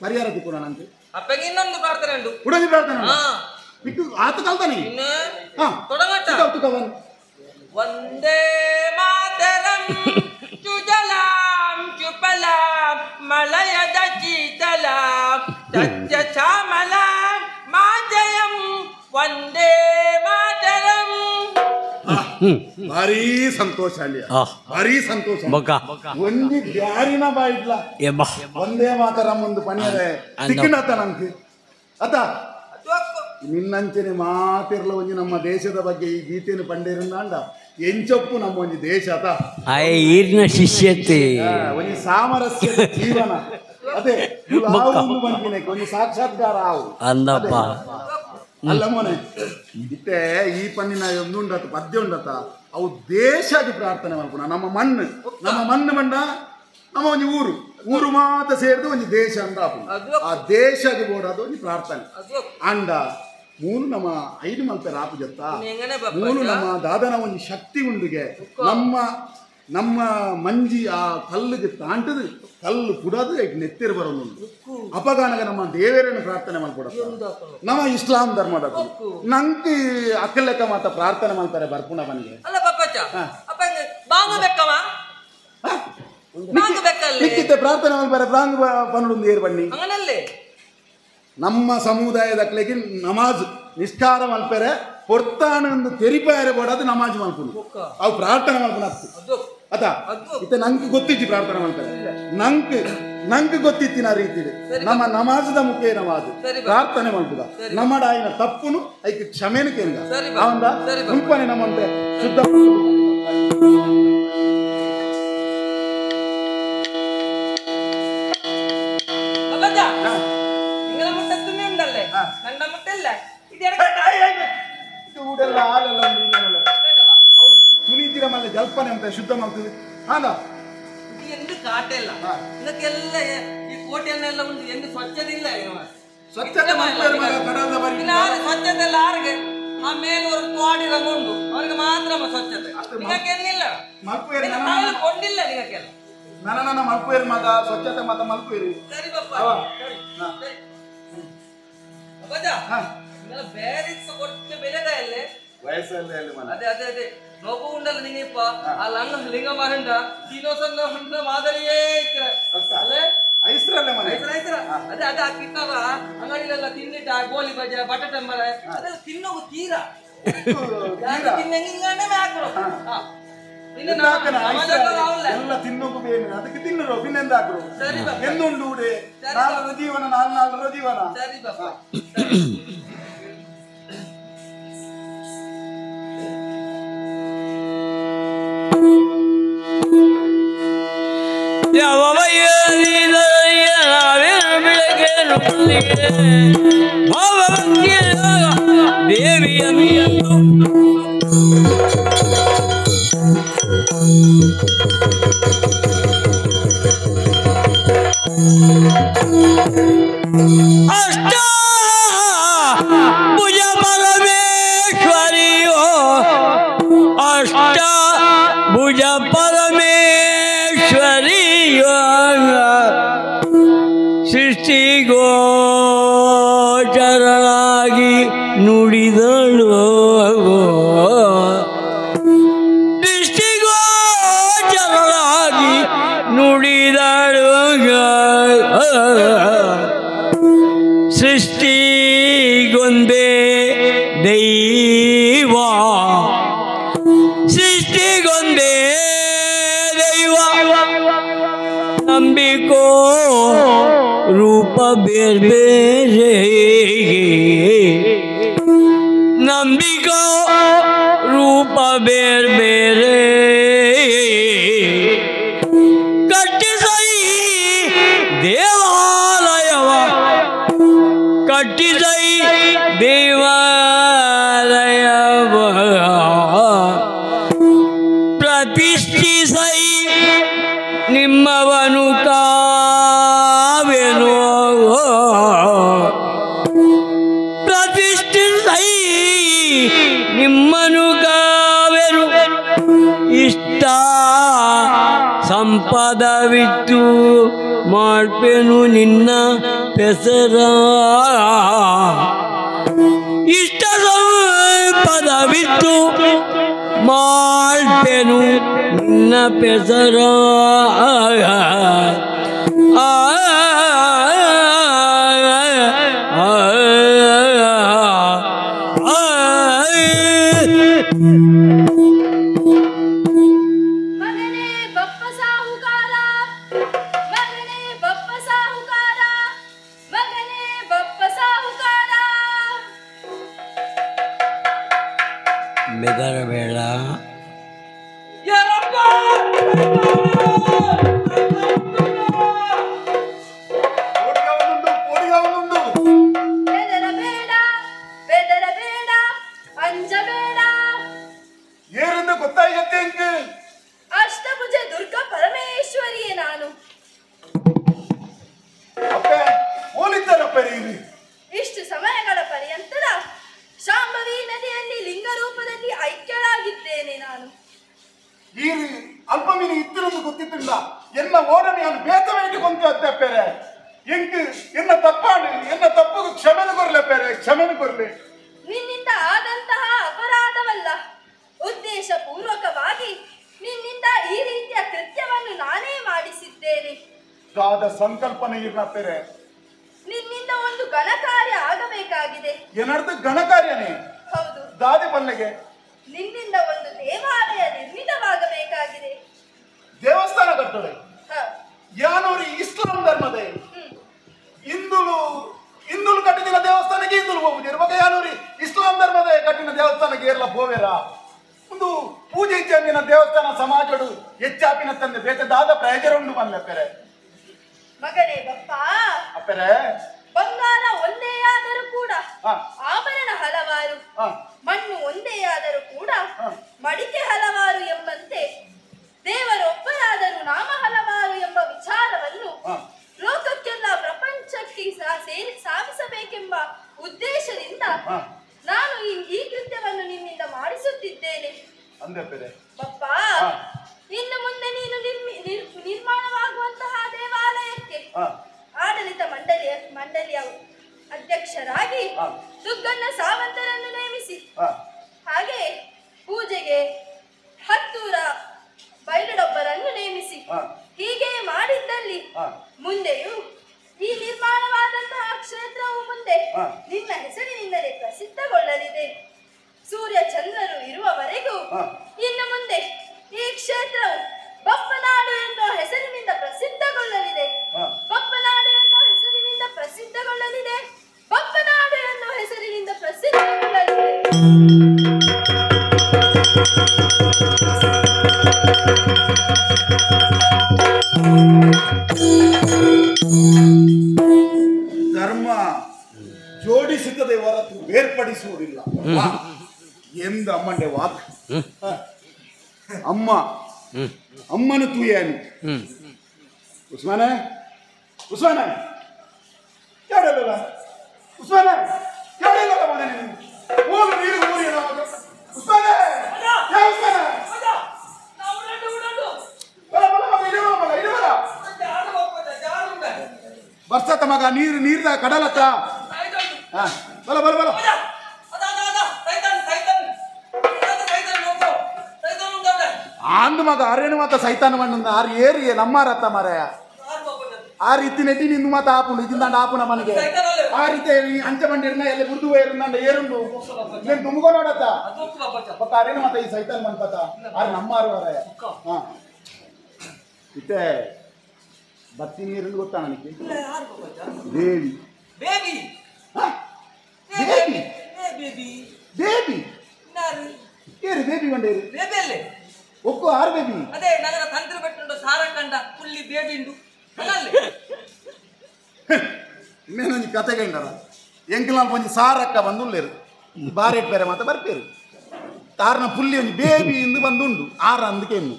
S2: ಪರಿಹಾರ ತಿಕ್ಕೋಣ ನಂಗೆ
S3: ಅಪ್ಪಗೆ ಇನ್ನೊಂದು ಪ್ರಾರ್ಥನೆ ಉಂಟು
S2: ಉಡದಿ ಪ್ರಾರ್ಥನೆ
S3: ಹಾ
S2: ಬಿಟ್ಟು ಆತ ಕಲ್ತಾನೆ
S3: ಇನ್ನು
S2: ಹಾ
S3: ತೊಡಗಟ್ಟ
S2: ತುಕವನ್
S3: ವಂದೇ ಮಾತರಂ ಸುಜಲಾಂ ಸುಫಲಾಂ ಮಲಯದ ಶೀತಲಾಂ ಸತ್ಯ ಶ್ಯಾಮಲಾಂ ಮಾಜಯಂ ವಂದೇ ಮಾತರಂ
S2: ಭಾರಿ ಸಂತೋಷ ಅಲ್ಲಿ ಭಾರಿ ಸಂತೋಷ ಒಂದು ಬ್ಯಾರಿನ ಬಾಯಿಡ್ಲ ಒಂದೇ ಮಾತರಂ ಒಂದು ಪಣಿಯದೆ ತಿಕ್ಕಿನತ ನಂಗೆ ಅತ ನಿನ್ನಂಚನೆ ಮಾತಿರ್ಲ ಒಂಜಿ ನಮ್ಮ ದೇಶದ ಬಗ್ಗೆ ಈ ಗೀತೆಯನ್ನು ಪಂಡೇರಿಂದಾಂಡ ಎಂಚೊಪ್ಪು ನಮ್ಮ ಒಂಜಿ ದೇಶ ಅತ
S4: ಈರ್ನ ಶಿಷ್ಯತೆ
S2: ಒಂಜಿ ಸಾಮರಸ್ಯದ ಜೀವನ ಅದೇ ಬಂದಿನ ಒಂಜಿ ಸಾಕ್ಷಾತ್ಕಾರ ಆವು
S4: ಅಂದಪ್ಪ
S2: ಅಲ್ಲ ಮೊನೆ ಇತ್ತೆ ಈ ಪನ್ನಿನ ಒಂದುಂಡತ ಪದ್ಯ ಉಂಡತ ಅವು ದೇಶದ ಪ್ರಾರ್ಥನೆ ಮಾಡ್ಕೊಣ ನಮ್ಮ ಮಣ್ಣು ಮಂಡ ನಮ್ಮ ಒಂಜಿ ಊರು ಮಾತ ಸೇರಿದು ಒಂಜಿ ದೇಶ ಅಂತ ಆ ದೇಶದ ಬೋಡದು ಒಂಜಿ ಪ್ರಾರ್ಥನೆ ಅಂಡ ಮೂಲು ನಮ್ಮ ಐದು ಮಲ್ಪೆ ರಾಪು ಜತ್ತ ಮೂಲು ನಮ್ಮ ದಾದನ ಒಂಜಿ ಶಕ್ತಿ ಉಂಡುಗೆ ನಮ್ಮ ಮಂಜಿ ಆ ಕಲ್ಲಿಗೆ ತಾಂಟದು ಕಲ್ಲು ಕುಡದು ನೆತ್ತಿರು ಬರೋದು ಅಪಗಾನಗ ನಮ್ಮ ದೇವರನ್ನು ಪ್ರಾರ್ಥನೆ ಮಾಡ್ಕೊಡ ನಮ್ಮ ಇಸ್ಲಾಂ ಧರ್ಮದ ನಂಗೆ ಅಕ್ಕಲೆಕ್ಕ ಮಾತ ಪ್ರಾರ್ಥನೆ ಮಾಡ್ತಾರೆ ಬರ್ಪುಣ ಬನ್ಗೆ
S3: ಅಲ್ಲ ಪಪ್ಪಚ್ಚ ಅಪ್ಪ ಬಾಂಗ ಬೆಕ್ಕವ
S2: ಲಿಖಿತ ಪ್ರಾರ್ಥನೆ ಮಾಡ್ತಾರೆ ಪ್ರಾಂಗ ಪನ್ನೊಂದು ಏರು ಬನ್ನಿ
S3: ಅಂಗನಲ್ಲೇ
S2: ನಮ್ಮ ಸಮುದಾಯದ ಅಕ್ಲೆಗೆ ನಮಾಜ್ ನಿಷ್ಠಾರ ಮಲ್ಪೆರೆ ಪೊರ್ತಾನೊಂದು ತೆರಿಪಾಯರೆ ಬೋಡದು ನಮಾಜ್ ಮಲ್ಪುನು ಅವು ಪ್ರಾರ್ಥನೆ ಮಲ್ಪುನ ಅತ ಇತ್ತ ನಂಗೆ ಗೊತ್ತಿತ್ತು ಪ್ರಾರ್ಥನೆ ಮಾಡ್ತಾರೆ ನಂಗೆ ಗೊತ್ತಿತ್ತಿನ ರೀತಿ ನಮ್ಮ ನಮಾಜದ ಮುಖ್ಯ ನಮಾಜ್ ಪ್ರಾರ್ಥನೆ ಮಾಡ್ಬೋದ ನಮ್ಮ ಆಯ್ನ ತಪ್ಪುನು ಐಕೆ ಕ್ಷಮೆನ ಕೇಂಗ ಅವಂದ ಮುಂಪನೆ ನಮ್ಮಂತೆ ಶುದ್ಧ
S3: ನನ್ನ ಮುಟ್ಟಿಲ್ಲ
S2: ಊಡೆಲ್ಲ ಹಾಲೆಲ್ಲ ತುನಿತಿರ ಮಲ್ಲ ಜಲ್ಪನೆ ಅಂತ ಶುದ್ಧ ಮಾಡ್ತದೆ ಹಾಲ
S3: ಎಂದು ಕಾಟ ಇಲ್ಲ ಇದಕ್ಕೆಲ್ಲ ಈ ಕೋಟೆಯನ್ನೆಲ್ಲ ಉಂಟು ಎಂದು ಸ್ವಚ್ಛತೆ ಇಲ್ಲ
S2: ಸ್ವಚ್ಛತೆ
S3: ಸ್ವಚ್ಛತೆ ಎಲ್ಲ ಆರಿಗೆ ಆ ಮೇಲೂರು ತೋಡಿರ ಉಂಟು ಅವ್ರಿಗೆ ಮಾತ್ರ ಸ್ವಚ್ಛತೆ ನಿಗಕ್ಕೆಲ್ಲ ಕೊಂಡಿಲ್ಲ ನಿಗಕ್ಕೆಲ್ಲ
S2: ನನ್ನ ಮಲ್ಪೇರಿ ಮಗ ಸ್ವಚ್ಛತೆ ಮತ ಮಲ್ಪೇರಿ
S3: ಸರಿ ಬಪ್ಪ ಬೇರೆ ಕೊಟ್ಟು ಬೆಳೆದಲ್ಲೇ
S2: ವಯಸ್ಸಲ್ಲಿ
S3: ಅದೇ ಅದೇ ಅದೇ ನೋವು ಉಂಡಲ್ಲ ನಿಂಗಪ್ಪ ಆ ಲಂಗ ಲಿಂಗ ಮಹಂಡ ಸೀನೋಸನ್ನ ಹೊಂಡ ಮಾದರಿಯೇ ಅಲ್ಲೇ
S2: ಐಸ್ರಲ್ಲೇ ಮನೆ
S3: ಅದೇ ಅದೇ ಕಿತ್ತವ ಅಂಗಡಿಲೆಲ್ಲ ತಿನ್ನಿಟ್ಟ ಗೋಲಿ ಬಜೆ ಬಟಾಟೆ ಮರ ಅದೆಲ್ಲ ತಿನ್ನೋದು ತೀರ ತಿನ್ನಂಗಿಂಗನೇ ಹಾಕರು
S2: ಎಲ್ಲ ತಿನ್ನೋಕು ಬೇರೆ ಅದಕ್ಕೆ ತಿನ್ನರು ಪಿನ್ನೆಂದ ಹಾಕರು ಎಂದುಂಡು ಉಡೆ ನಾಲ್ಕು ಜೀವನ ನಾಲ್ಕು ಜೀವನ
S3: ಸರಿ ಬಾಪ
S4: ಭುಜ ಪರಮೇಶ್ವರಿಯ ಸೃಷ್ಟಿಗೋಚರನಾಗಿ ನುಡಿದಳು ದೃಷ್ಟಿಗೋಚರನಾಗಿ ನುಡಿದಳು ಸೃಷ್ಟಿಗೊಂದೇ ದೈವ ಸೃಷ್ಟಿಗೊಂದೇ ದೈವ ನಂಬಿಕೋ ರೂಪ ಬೇರೆ ಬೇರೆ ನಂಬಿಕೋ ರೂಪ ಬೇರೆ ಬೇರೆ ಕಟ್ಟಿಸೈ ದೇವಾಲಯವ ಕಟ್ಟಿಸೈ ದೇವಾಲಯವ ಪದವಿಟ್ಟು ಮಾಡ್ಪೇನು ನಿನ್ನ ಪೆಸರ ಇಷ್ಟ ಪದವಿಟ್ಟು ಮಾಡ್ಪೇನು ನಿನ್ನ ಪೆಸರ ಬೆದರಬೇಡ
S5: ಬೆದರಬೇಡ ಅಂಜಬೇಡ
S2: ಏರೆಂದು ಗೊತ್ತಾಗತ್ತೆ ಎಂಕ್
S5: ಅಷ್ಟಭುಜ ದುರ್ಗಾ ಪರಮೇಶ್ವರಿಯೇ ನಾನು.
S2: ಅಪ್ಪೆ ಹೋಲಿದ್ದಾರಪ್ಪೆ ಇಲ್ಲಿ
S5: ಇಷ್ಟು ಸಮಯಗಳ ಪರ್ಯಂತರ ಶಾಂಭವಿ ನದಿಯಲ್ಲಿ ಲಿಂಗ ರೂಪದಲ್ಲಿ ಐಕ್ಯಳಾಗಿದ್ದೇನೆ ನಾನು.
S2: ಈ ಅಲ್ಪ ಮೀನು ಇತ್ತಿರೋದು ಗೊತ್ತಿತ್ತಿಲ್ಲ ಎನ್ನ ಓಡನೆಯನ್ನು ಬೇತವೇ ಇಟ್ಟುಕೊಂತ ಅಪ್ಪೇರೆ ಎಂಕ್ ಎನ್ನ ತಪ್ಪು ಕ್ಷಮೆನು ಕೊರ್ಲೆ ಪೇರೆ ಕ್ಷಮೆನು ಕೊರ್ಲೆ.
S5: ನಿನ್ನಿಂದ ಆದಂತಹ ಅಪರಾಧವಲ್ಲ, ಉದ್ದೇಶ ಪೂರ್ವಕವಾಗಿ ನಿನ್ನಿಂದ ಈ ರೀತಿಯ ಕೃತ್ಯವನ್ನು ನಾನೇ ಮಾಡಿಸಿದ್ದೇನೆ.
S2: ಗಾದ ಸಂಕಲ್ಪನೆ ಇರ್ನಪ್ಪೇರೆ
S5: ನಿನ್ನಿಂದ ಒಂದು ಘನಕಾರ್ಯ ಆಗಬೇಕಾಗಿದೆ.
S2: ಏನರ್ಥ ಘನಕಾರ್ಯನೇ?
S5: ಹೌದು.
S2: ದಾದೆ ಬಲ್ಲೆಗೆ
S5: ನಿನ್ನಿಂದ ಒಂದು ದೇವಾಲಯ ನಿರ್ಮಿತವಾಗಬೇಕಾಗಿದೆ.
S2: ದೇವಸ್ಥಾನ ಕಟ್ಟಳೆ ಯಾನೂರಿ ಇಸ್ಲಾಂ ಧರ್ಮದೇ ಹಿಂದುಲು ಕಟ್ಟಿನ ದೇವಸ್ಥಾನಕ್ಕೆ ಹಿಂದುಲು ಹೋಗುದು ಇರುವಾಗ ಯಾನೂರಿ ಇಸ್ಲಾಂ ಧರ್ಮದ ಕಟ್ಟಿನ ದೇವಸ್ಥಾನಕ್ಕೆ ಏರ್ಲ ಹೋವೇರ ಒಂದು ಪೂಜೆ ಇಚ್ಛೆಂದಿನ ದೇವಸ್ಥಾನ ಸಮಾಜಡು ಹೆಚ್ಚಾಪಿನ ತಂದೆ ಬೇಕದಾದ ಪ್ರಯೋಜನ ಉಂಟು ಬಂದಪ್ಪೆರೆ.
S5: ಮಗನೇ ಬಪ್ಪ,
S2: ಅಪ್ಪೆರೆ
S5: ಬಂಗಾರ ಒಂದೇ ಆದರೂ ಕೂಡ ಆಭರಣ ಹಲವಾರು, ಮಣ್ಣು ಒಂದೇ ಆದರೂ ಕೂಡ ಮಡಿಕೆ ಹಲವಾರು ಎಂಬಂತೆ ದೇವರೊಬ್ಬರಾದರೂ ನಾಮ ಹಲವಾರು ಎಂಬ ವಿಚಾರವನ್ನು ಲೋಕಕ್ಕೆಲ್ಲ ಪ್ರಪಂಚಕ್ಕೆ ಸಾಗಿಸಬೇಕೆಂಬ ಉದ್ದೇಶದಿಂದ ನಾನು ಈ ಕೃತ್ಯವನ್ನು ನಿನ್ನಿಂದ ಮಾಡಿಸುತ್ತಿದ್ದೇನೆ. ಬಪ್ಪ, ಇನ್ನು ಮುಂದೆ ನೀನು ನಿರ್ಮಾಣವಾಗುವಂತಹ ದೇವಾಲಯಕ್ಕೆ ಆಡಳಿತ ಮಂಡಳಿಯ ಅಧ್ಯಕ್ಷರಾಗಿ ದುಗ್ಗಣ್ಣ ಸಾವಂತರನ್ನು ನೇಮಿಸಿ, ಹಾಗೆ ಪೂಜೆಗೆ ಹತ್ತೂರ ಬೈಲಡೊಬ್ಬರನ್ನು ನೇಮಿಸಿ, ಹೀಗೆ ಮಾಡಿದ್ದಲ್ಲಿ ಮುಂದೆಯೂ ಈ ನಿರ್ಮಾಣವಾದಂತಹ ಕ್ಷೇತ್ರವು ಮುಂದೆ ನಿನ್ನ ಹೆಸರಿನಿಂದಲೇ ಪ್ರಸಿದ್ಧಗೊಳ್ಳಲಿದೆ. ಸೂರ್ಯ ಚಂದ್ರರು ಇರುವವರೆಗೂ ಇನ್ನು ಮುಂದೆ ಈ ಕ್ಷೇತ್ರವು ಬಪ್ಪನಾಡು ಎನ್ನುವ ಹೆಸರಿನಿಂದ ಪ್ರಸಿದ್ಧಗೊಳ್ಳಲಿದೆ. ಬಪ್ಪನಾಡು ಎನ್ನುವ ಹೆಸರಿನಿಂದ ಪ್ರಸಿದ್ಧಗೊಳ್ಳಲಿದೆ. ಬಪ್ಪನಾಡು ಎನ್ನುವ ಹೆಸರಿನಿಂದ ಪ್ರಸಿದ್ಧಗೊಳ್ಳಲಿದೆ.
S2: ಧರ್ಮ ಜೋಡಿಸುತ್ತದೆ ಹೊರತು ಬೇರ್ಪಡಿಸುವುದಿಲ್ಲ ಎಂದು ಅಮ್ಮಂಡೆ ವಾಕ್. ಅಮ್ಮನು ತೂಯನು ಉಸ್ಮಾನ ಯಾಡಲ್ಲ ಉಸ್ಮಾನ ಯಾಡಲ್ಲ ಮನೆ ಹೋಗು ನೀರು ಊರಿ ಉಸ್ಮಾನ ಯಾ ಉಸ್ಮಾನ ಬರ್ಸತ್ತ ಮಗ ನೀರ್ದ ಕಡಲತ್ತ ಬಲ ಬಲ ಬಲ ಅಂದು ಮಗ ಅರೇನು ಮಾತ ಸೈತಾನ ಮಣ್ಣ ಆರು ಏರಿ ನಮ್ಮಾರತ್ತ ಮರಯ ಆ ರೀತಿ ನೆಟ್ಟಿ ನಿಂದು ಮಾತ ಆಪುಂಡು ಇದಿಂದ ಆಪುನ ಮನೆಗೆ ಆ ರೀತಿ ಅಂಚೆ ಬಂಡಿರ್ನ ಎಲ್ಲ ಬುರ್ದು ಏರುಂಡ ಏರುಂಡು ನೀನು ತುಂಬಗೋ ನೋಡತ್ತ ಪಕ್ಕ ಅರೇನು ಮಾತ ಈ ಸೈತಾನ ಮನ್ಪತ್ತ ಆರು ನಮ್ಮಾರು ವರಯ ಹಾ ಇತ್ತೆ ಬತ್ತಿ ನೀರು ಗೊತ್ತಾ ನನಗೆ ದೇವಿ
S3: ಬೇಬಿ
S2: ದೇವಿ
S3: ಬೇಬಿ
S2: ದೇವಿ ಏರು ಬೇಬಿ ಬಂಡೇರು
S3: ಬೇಬಿ ಅಲ್ಲೇ
S2: ಒಕ್ಕು ಆರು ಬೇಬಿ
S3: ಅದೇ ನಗರ ತಂತ್ರ ಬೆಟ್ಟುಂಡು ಸಾರಕಂಡ ಪುಲ್ಲಿ ಬೇಬಿ ಉಂಡು ಅಲ್ಲೇ
S2: ಇನ್ನೇನೊಂದು ಕತೆಗೆ ಉಂಟಲ್ಲ ಎಂಕಲ್ ಒಂಜಿ ಸಾರಕ್ಕ ಬಂದುಳ್ಳೇರು ಬಾರೇಟ್ ಬೇರೆ ಮಾತ ಬರ್ಪೇರು ತಾರನ ಪುಲ್ಲಿ ಒಂಜಿ ಬೇಬಿ ಇಂದು ಬಂದುಂಡು ಆರ ಅಂದಕ್ಕೆ ಇನ್ನು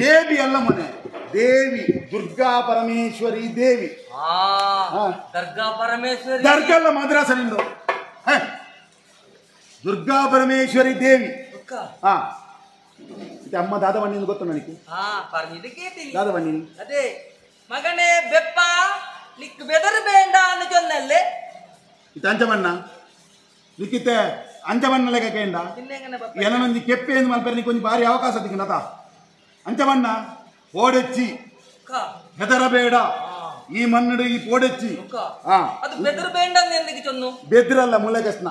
S2: ದೇವಿ ಅಲ್ಲ ಮನೆ ದೇವಿ ದುರ್ಗಾ ಪರಮೇಶ್ವರಿ ದೇವಿ
S3: ದರ್ಗಾ ಪರಮೇಶ್ವರಿ
S2: ದರ್ಗಾ ಅಲ್ಲ ಮದ್ರಾಸ ನಿಂದು ದುರ್ಗಾ ಪರಮೇಶ್ವರಿ ದೇವಿ ಮತ್ತೆ ಅಮ್ಮ ದಾದವಣ್ಣಿಂದ ಗೊತ್ತು ನನಗೆ
S3: ಹಾ പറഞ്ഞത് കേട്ടില്ല
S2: ದಾದವಣ್ಣಿ
S3: അതെ മകനെ ബെപ്പ ലിക്ക് ബെദർ വേണ്ട എന്ന് ചൊന്നല്ലേ
S2: ಇದು ಅಂಚಮಣ್ಣ ನಿಕ್ಕಿತ್ತೆ ಅಂಚಮಣ್ಣ ಲೆಕ್ಕೇಂಡ
S3: പിന്നെ എങ്ങനെ ബെപ്പ
S2: ಏನೊಂದು ಕೆಪ್ಪೆ ಎಂದು ಮಲ್ಪರೆ ನೀ ಕೊಂಚ ಭಾರಿ ಅವಕಾಶ ತಿಕ್ಕನತ ಅಂಚಮಣ್ಣ ಓಡೆಚ್ಚಿ ಹೆದರಬೇಡ ಈ ಮನ್ನಡು ಈ ಪೋಡೆಚ್ಚಿ
S3: ಅದು ಬೆದರ್ ಬೇಡ ಅಂತ ಎಂದಿಗೆ ಚೊನ್ನು
S2: ಬೆದ್ರಲ್ಲ ಮುಳ್ಳೆಗಸ್ನ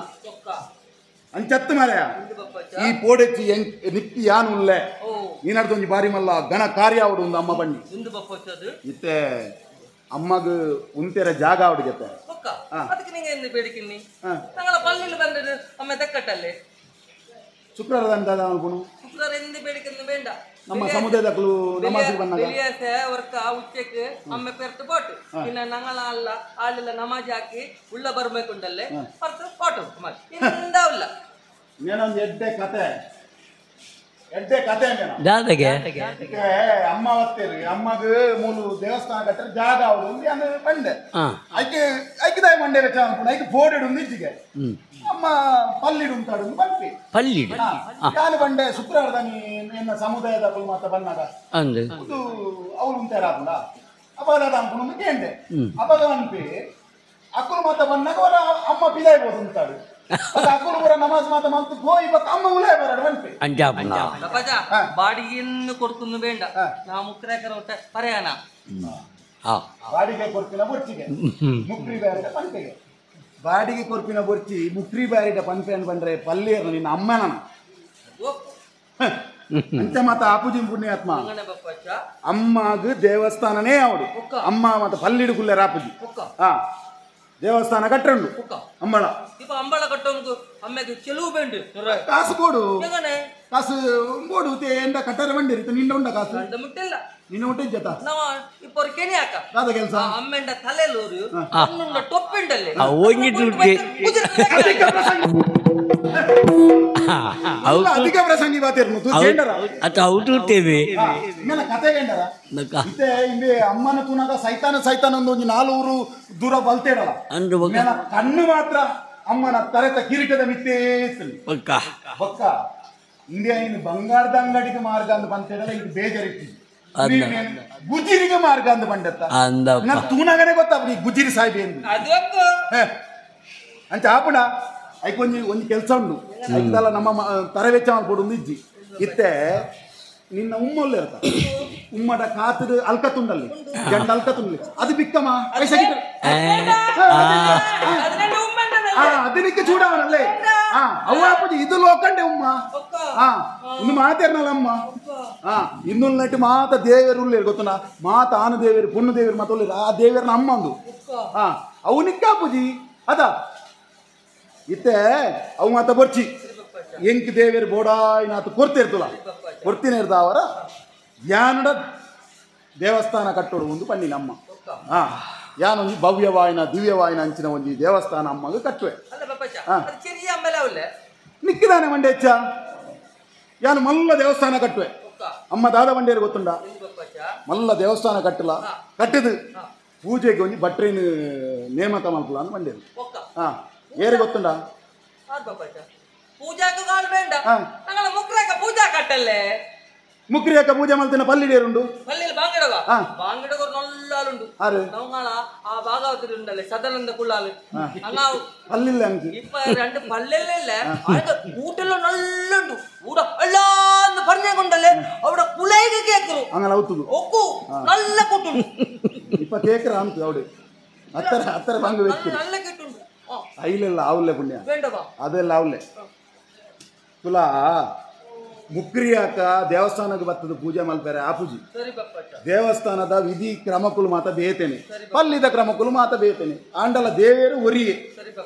S2: ಅಂಚತ್ತು ಮರೆಯ ಈ ಪೋಡೆಚ್ಚಿ ನಿಕ್ಕಿ ಯಾನು ಉಳ್ಳೆ ನೀನಡ್ದೊಂದು ಬಾರಿ ಮಲ್ಲ ಗಣ ಕಾರ್ಯ ಅವಡು ಒಂದು ಅಮ್ಮ ಬನ್ನಿ ಇತ್ತೆ ಅಮ್ಮಗ ಉಂತೆರ ಜಾಗ ಅವಡಿಗೆತ್ತೆ
S3: ಅದಕ್ಕೆ ನಿಂಗೆ ಎಂದು ಬೇಡಿಕಿನ್ನಿ ನಂಗಳ ಪಲ್ಲಿಲ್ ಬಂದದ್ದು ಅಮ್ಮ ತೆಕ್ಕಟ್ಟಲ್ಲೇ
S2: ಶುಕ್ರವಾರ ಅಂತ
S3: ಶುಕ್ರವಾರ ಎಂದು ಬೇಡಿಕಿನ್ನು ಬೇಡ
S2: ನಮ್ಮ ಸಮುದಾಯದಕ್ಕೂ ನಮಾಜಿಗೆ ಬಂದಾಗ
S3: வெளியே ஒருக்க உச்சக்கு அம்மை பெருத்து போட்டு பின்ன நாங்கள அல்ல ஆளுல நமாஜ் ಹಾಕಿ ಉಳ್ಳ ಬರ್ಬೇಕುಂಡಲ್ಲೇ ಬರ್ತು போட்டு ಇಂದ ಇಲ್ಲ
S2: ಏನೊಂದು ಎಡ್ಡೆ ಕತೆ
S4: ದಾದಗೆ
S2: ಅಮ್ಮ ಒತ್ತೇರಿ ಅಮ್ಮಗ ಮೂಲು ದೇವಸ್ಥಾನ ಕಟ್ಟರೆ ಜಾಗ ಅವರು ಒಂದು ಬಂಡೆ ಐಕಿದಾಯ ಮಂಡೆ ವೆಚ್ಚ ಅನ್ಕೊಂಡು ಐದು ಬೋರ್ಡ್ ಒಂದು ಇಜ್ಜಿಗೆ ಅಮ್ಮ ಪಲ್ಲಿಡು ಉಂಟಾಡು ಬಂದ್ವಿ
S4: ಪಲ್ಲಿಡು
S2: ಯಾನು ಬಂಡೆ ಶುಕ್ರವಾರದ ನಿನ್ನ ಸಮುದಾಯದ ಮಾತ ಬಂದಾಗ
S4: ಅಂದು
S2: ಇದು ಅವ್ರು ಉಂಟಾರ ಹಾಕೊಂಡ ಅಪಘಾತ ಅನ್ಕೊಂಡು ಕೇಂಡೆ ಅಪಘಾತ ಅನ್ಪಿ ಅಕ್ಕಲು ಮಾತ ಬಂದಾಗ ಅವರ ಅಮ್ಮ ಪಿದಾಯ್ಬೋದು ಉಂಟಾಡು ಅಕ್ಕಲು ಬರ ನಮಾಜ್ ಮಾತ ಮಾತು ಹೋಗಿ ಇವತ್ತು ಅಮ್ಮ ಉಲಾಯ ಬರಾಡು ಬಂದ್ವಿ
S3: ಬಾಡಿಗೆಯನ್ನು ಕೊಡ್ಕೊಂಡು ಬೇಡ ನಾವು ಮುಕ್ರೇಕರ ಒಟ್ಟ ಪರ್ಯಾಣ
S2: ಬಾಡಿಗೆ ಕೊಡ್ತಿನ ಬೊರ್ಚಿಗೆ ಮುಕ್ರಿ ಬೇರೆ ಪಂಪೆಗೆ ಬಾಡಿಗೆ ಕೊರ್ಪಿನ ಬೊರ್ಚಿ ಮುಕ್ರಿ ಬ್ಯಾರಿಡ ಪಂಪೆ ಅನ್ ಬಂದ್ರೆ ಪಲ್ಲೇರು ನಿನ್ನ ಅಮ್ಮನ ಅಂತ ಮತ್ತ ಆಪುಜಿ ಪುಣ್ಯಾತ್ಮ ಅಮ್ಮಗ ದೇವಸ್ಥಾನನೇ ಅವಡು ಅಮ್ಮ ಮತ್ತ ಪಲ್ಲಿಡು ಕುಲ್ಲೆರ ಆಪುಜಿ ದೇವಸ್ಥಾನ ಕಟ್ಟಂಡು ಅಂಬಳ
S3: ಇಪ್ಪ ಅಂಬಳ ಕಟ್ಟೋನ್ಗು ಅಮ್ಮೆಗೆ ಚೆಲುವು ಬೇಂಡು
S2: ಕಾಸು ಕೊಡು ಕಾಸು ಕೊಡು ಎಂಡ ಕಟ್ಟರೆ ಬಂದಿರಿತ್ತು ನಿನ್ನ ಉಂಡ ಕಾಸು
S3: ಮುಟ್ಟಿಲ್ಲ
S2: ನಿನ್ನ ಮುಟ್ಟಿಜ್ಜತ
S3: ನಾವು ಇಪ್ಪ ಅವ್ರು ಕೆಣಿ ಹಾಕ
S2: ಅದ ಕೆಲಸ
S3: ಅಮ್ಮೆಂಡ ತಲೆಲೂರು ಅನ್ನುಂಡ ಟೊಪ್ಪೆಂಡಲ್ಲಿ
S2: ಅಧಿಕ ಪ್ರಸಂಗಿ ಬಾತಿರ್ನು
S4: ಅದು ಔಟುತ್ತೇವೆ
S2: ಕತೆ ಗಂಡರ ಇತ್ತೆ ಇಲ್ಲಿ ಅಮ್ಮನ ತುನಾಗ ಸೈತಾನ ಒಂದು ನಾಲ್ವರು ದೂರ ಬಲ್ತೇಡಲ್ಲ ಕಣ್ಣು ಮಾತ್ರ ಅಮ್ಮನ ತರೆತ ಕಿರೀಟದ ಮಿತ್ತೇ ಬೊಕ್ಕ ಇಂಡಿಯಾ ಇನ್ನು ಬಂಗಾರದ ಅಂಗಡಿಗೆ ಮಾರ್ಗ ಅಂತ ಬಂತೇಡಲ್ಲ ಇದು ಬೇಜಾರಿತ್ತು ಗುಜಿರಿಗೆ ಮಾರ್ಗ ಅಂತ ಬಂಡತ್ತ ತೂನಾಗನೆ ಗೊತ್ತಾಗ್ಲಿ ಗುಜಿರಿ ಸಾಯ್ಬಿ ಎಂದು ಅಂತ ಆಪುಣ ಐಕೊಂಜಿ ಒಂದು ಕೆಲಸ ಉಂಡು ಐದಲ್ಲ ನಮ್ಮ ತರವೆಚ್ಚ ಮಾಡ್ಕೊಡು ಒಂದು ಇಜ್ಜಿ ಇತ್ತೆ ನಿನ್ನ ಉಮ್ಮೊಲ್ಲೆ ಇರ್ತ ಉಮ್ಮಡ ಕಾತದ ಅಲ್ಕತ್ತುಂಡಲ್ಲಿ ಗಂಡ ಅಲ್ಕತ್ತುಂಡಲ್ಲಿ ಅದು ಬಿಕ್ಕಮ್ಮ ಪೈಸೆ ಅದಕ್ಕೆ ಚೂಡವನಲ್ಲೇ ಅವ ಅಪ್ಪಜಿ ಇದು ಲೋಕಂಡೆ ಉಮ್ಮ ಇನ್ನು ಮಾತೇರ್ನಲ್ಲ ಅಮ್ಮ ಇನ್ನೊಂದು ನಟಿ ಮಾತ ದೇವರು ಉಳ್ಳೇರು ಗೊತ್ತುನಾ ಮಾತ ಆನು ದೇವರು ಪುಣ್ಯ ದೇವರು ಮಾತೊಳ್ಳಿರ ಆ ದೇವರನ ಅಮ್ಮ ಅಂದು ಅವನಿಕ್ಕ ಅಪ್ಪಜಿ ಅದ ಇತ್ತೆ ಅವು ಮಾತ ಬರ್ಚಿ ಎಂಕ್ ದೇವೇರು ಬೋಡಾಯಿನಾತ ಕೊರ್ತಿರ್ತಲ್ಲ ಕೊರ್ತಿನ ಇರ್ತಾವರ ಯಾನಡ ದೇವಸ್ಥಾನ ಕಟ್ಟೋಡು ಒಂದು ಪಣ್ಣಿನ ಅಮ್ಮ ಯಾನೊಂದು ಭವ್ಯವಾಯಿನ ದಿವ್ಯವಾಯಿನ ಅಂಚಿನ ಒಂದು ದೇವಸ್ಥಾನ ಅಮ್ಮಗ ಕಟ್ಟುವೆ ನಿಕ್ಕಿದಾನೆ ಮಂಡೆ ಹೆಚ್ಚ ಯಾನು ಮಲ್ಲ ದೇವಸ್ಥಾನ ಕಟ್ಟುವೆ ಅಮ್ಮ ದಾದ ಮಂಡ್ಯರು ಗೊತ್ತುಂಡ ಮಲ್ಲ ದೇವಸ್ಥಾನ ಕಟ್ಟಲ ಕಟ್ಟಿದು ಪೂಜೆಗೆ ಒಂದು ಭಟ್ರಿನ ನೇಮಕ ಮಲ್ಪಲ ಅಂತ ಮಂಡ್ಯರು ಏರಿ ಗೊತ್ತುಂಡ
S3: ಪೂಜಾಕು ಕಾಲ್ ಬೇಡ ನಂಗಳ ಮುಕ್ರೇಕ ಪೂಜಾ ಕಟ್ಟಲ್ಲೇ
S2: ಮುಕ್ರಿಯಕ್ಕ ಪೂಜೆ ಮಲ್ತಿನ ಪಲ್ಲಿಡೇರುಂಡು
S3: ಪಲ್ಲಿಲ್ ಬಾಂಗಡಗ ಬಾಂಗಡಗ ನಲ್ಲಾಲುಂಡು ನವಂಗಳ ಆ ಭಾಗವತರು ಉಂಡಲ್ಲೇ ಸದಾನಂದ ಕುಳ್ಳಾಲು ನಾವು
S2: ಪಲ್ಲಿಲ್ಲ ಅಂಕಿ
S3: ಇಪ್ಪ രണ്ട് പല്ലില്ല അത് കൂട്ടില് നല്ലുണ്ട് ഊട എല്ലാന്ന് പറഞ്ഞുകൊണ്ടല്ലേ അവിടെ കുലൈക്ക് കേക്കറു
S2: അങ്ങനെ ഔത്തുದು
S3: ഒക്കു നല്ല കൂട്ടുണ്ട്
S2: ഇപ്പ കേക്കറ ಅಂತು അവിടെ അത്ര പങ്ക് വെച്ചു
S3: നല്ല കിട്ടുണ്ട്
S2: ಐಲೆಲ್ಲ ಆವುಲ್ಲೆ ಪುಣ್ಯ
S3: വേണ്ടವಾ
S2: ಅದೆಲ್ಲ ಆವುಲ್ಲೆ ತುಲಾ ಮುಕ್ರಿಯಾಕ ದೇವಸ್ಥಾನಕ್ಕೆ ಬರ್ತದ ಪೂಜೆ ಮಲ್ಪೇರೆ ಆ ಪೂಜೆ ದೇವಸ್ಥಾನದ ವಿಧಿ ಕ್ರಮಕ್ಕೂ ಮಾತ ಬೇತೇನೆ ಪಲ್ಲಿದ ಕ್ರಮಕ್ಕೂ ಮಾತ ಬೇತೇನೆ ಆಂಡಲ ದೇವೇರು ಒರಿಗೆ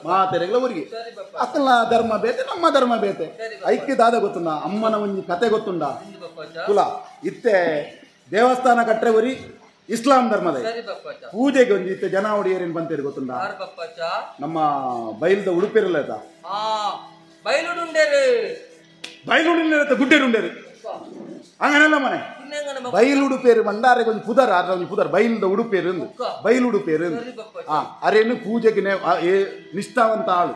S2: ಮಾತೆರೆಗಳ ಒರಿಗೆ ಅಕ್ಕಲ ಧರ್ಮ ಬೇತೆ ನಮ್ಮ ಧರ್ಮ ಬೇತೆ ಐಕ್ಯದಾದ ಗೊತ್ತುಂಡ ಅಮ್ಮನ ಒಂದು ಕತೆ ಗೊತ್ತುಂಡ ತುಲ ಇತ್ತೆ ದೇವಸ್ಥಾನ ಕಟ್ರೆ ಒರಿ ಇಸ್ಲಾಂ ಧರ್ಮದ ಪೂಜೆಗೆ ಒಂದು ಇತ್ತೆ ಜನ ಒಡಿಯರೇನು ಬಂತೇರಿ ಗೊತ್ತುಂಡ ನಮ್ಮ ಬೈಲ್ದ ಉಡುಪಿರಲ್ಲ ಬೈಲುಡಿನ ಗುಡ್ಡೆರುಂಡೇರು അങ്ങനെയല്ല മോനെ ബൈലുടുപ്പേര് മണ്ടാരെ കൊഞ്ച് പുതർ ആരുടെ പുതർ ബൈലിന്റെ ഉടുപ്പേര് ബൈലുടുപ്പേര് അരേന് പൂജക്ക് നിഷ്ഠാവന്ത ആള്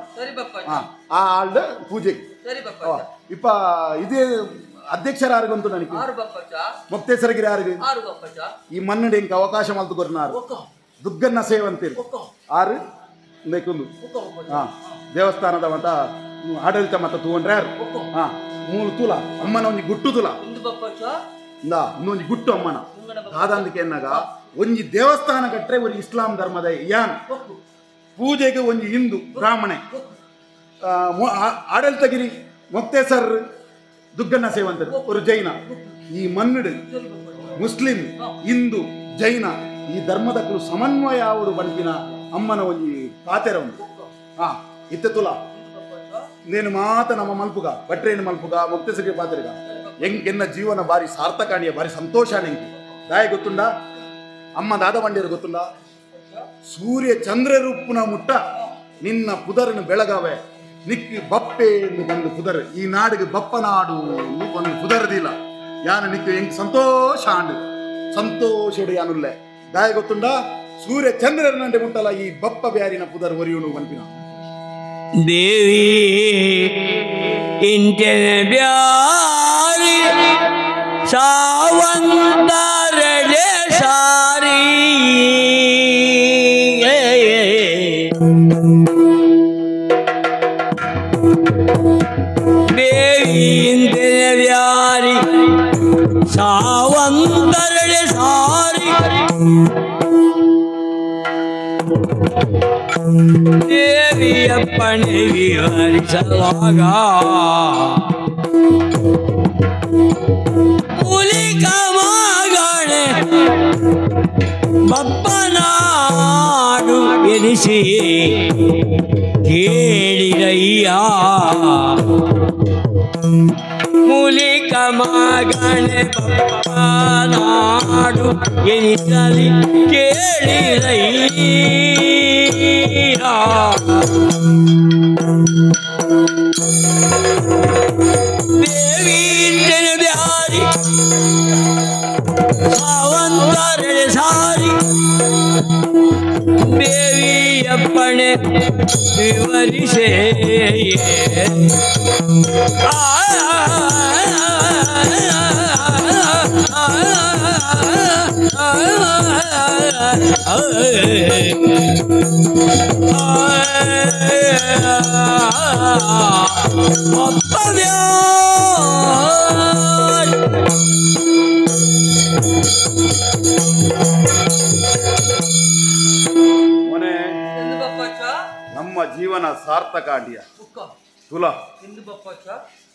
S2: ആ ആളുടെ പൂജക്ക് ഇപ്പൊ ഇത് ಅಧ್ಯಕ್ಷರು ಯಾರಿಗೆ ಗೊತ್ತು ನನಗೆ
S3: ಆರು ಬಪ್ಪಚ್ಚ
S2: ಮೊಕ್ತೇಸರಿಗೆ ಯಾರಿಗೆ
S3: ಆರು ಬಪ್ಪಚ್ಚ
S2: ಈ ಮನ್ನಡೆ ಇಂಕ ಅವಕಾಶ ಮಲ್ತುಕೊರ್ನಾರು ದುಗ್ಗನ್ನ ಸೇವಂತೀರಿ ಆರು ಬೇಕೊಂದು ಹಾ ದೇವಸ್ಥಾನದ ಮತ ಆಡಳಿತ ಮತ ತಗೊಂಡ್ರೆ ಯಾರು ಹಾ 3 ತುಲ ಅಮ್ಮನ ಒಂಜಿ ಗುಟ್ಟು ತುಲ ಇನ್ನೊಂದು ಗುಟ್ಟು ಅಮ್ಮನ ಆದಂದಕ್ಕೆ ಎನ್ನಾಗ ಒಂಜಿ ದೇವಸ್ಥಾನ ಕಟ್ರೆ ಒಂದು ಇಸ್ಲಾಂ ಧರ್ಮದ ಯಾನ್ ಪೂಜೆಗೆ ಒಂದು ಹಿಂದೂ ಬ್ರಾಹ್ಮಣೆ ಆಡಳಿತಗಿರಿ ಮೊಕ್ತೇಸರ್ ದುಗ್ಗನ್ನ ಸೇವಂತರು ಒಂದು ಜೈನ ಈ ಮನ್ನಡು ಮುಸ್ಲಿಂ ಹಿಂದೂ ಜೈನ ಈ ಧರ್ಮದಕ್ಕೂ ಸಮನ್ವಯ ಅವರು ಬಂದಿನ ಅಮ್ಮನ ಒಂದು ಪಾತೆರ ಉಂಟು ಹಾ ಇತ್ತೆ ತುಲ నేను ಮಾತ ನಮ್ಮ ಮಲ್ಪುಗ ಬಟ್ರೇನು ಮಲ್ಪುಗ ಮೊಕ್ತೇಸರಿಗೆ ಪಾತೆರ್ಗ ಎನ್ನ ಜೀವನ ಬಾರಿ ಸಾರ್ಥಕಾಣಿಯ ಬಾರಿ ಸಂತೋಷ ನೆಂಗೆ ದಾಯ ಗೊತ್ತುಂಡ ಅಮ್ಮ ದಾದ ಬಂಡಿಯರು ಗೊತ್ತುಂಡ ಸೂರ್ಯ ಚಂದ್ರ ರೂಪುನ ಮುಟ್ಟ ನಿನ್ನ ಪುದರನ್ನು ಬೆಳಗಾವೆ ನಿಕ್ಕಿ ಬಪ್ಪೆ ಬಂದು ಪುದರ್ ಈ ನಾಡಿಗೆ ಬಪ್ಪನಾಡು ಒಂದು ಪುದರ್ದಿಲ್ಲ ಯಾನು ನಿಕ್ಕು ಹೆಂಗ್ ಸಂತೋಷ ಆಂಡು ಸಂತೋಷಡು ಯಾನುಲ್ಲೆ ದಾಯ ಗೊತ್ತುಂಡ ಸೂರ್ಯ ಚಂದ್ರರ ನಂಡೆ ಮುಟ್ಟಲ್ಲ ಈ ಬಪ್ಪ ಬ್ಯಾರಿನ ಪುದರ್ ಒರಿಯುಣು ಬಂಪಿನ
S4: ದೇವಿ ಇಂಟೆನ ಬ್ಯಾರಿ ಸಾವಂತರಳೆ ಸಾರಿ ದೇವಿ ಇಂಟೆನ ಬ್ಯಾರಿ ಸಾವಂತರಳೆ ಸಾರಿ ದೇವಿಯಪ್ಪಣೆ ವಿವರಿಸುವಾಗ ಮೂಲಿಕ ಮಗಣೆ ಬಪ್ಪನಾಡು ಎನಿಸಿ ಕೇಳಿರಯ್ಯ ಮೂಲಿಕ ಮಗಣೆ ಬಪ್ಪನಾಡು ಎನಿಸಲಿ ಕೇಳಿರಯ್ಯ ದೇವಿ ಇಂಟೆನ ಬ್ಯಾರಿ ಸಾವಂತರಳೆ ಸಾರಿ ದೇವಿಯಪ್ಪಣೆ ವಿವರಿಸೇ
S2: ನಮ್ಮ ಜೀವನ ಸಾರ್ಥಕಾಂಡಿಯ ತುಲ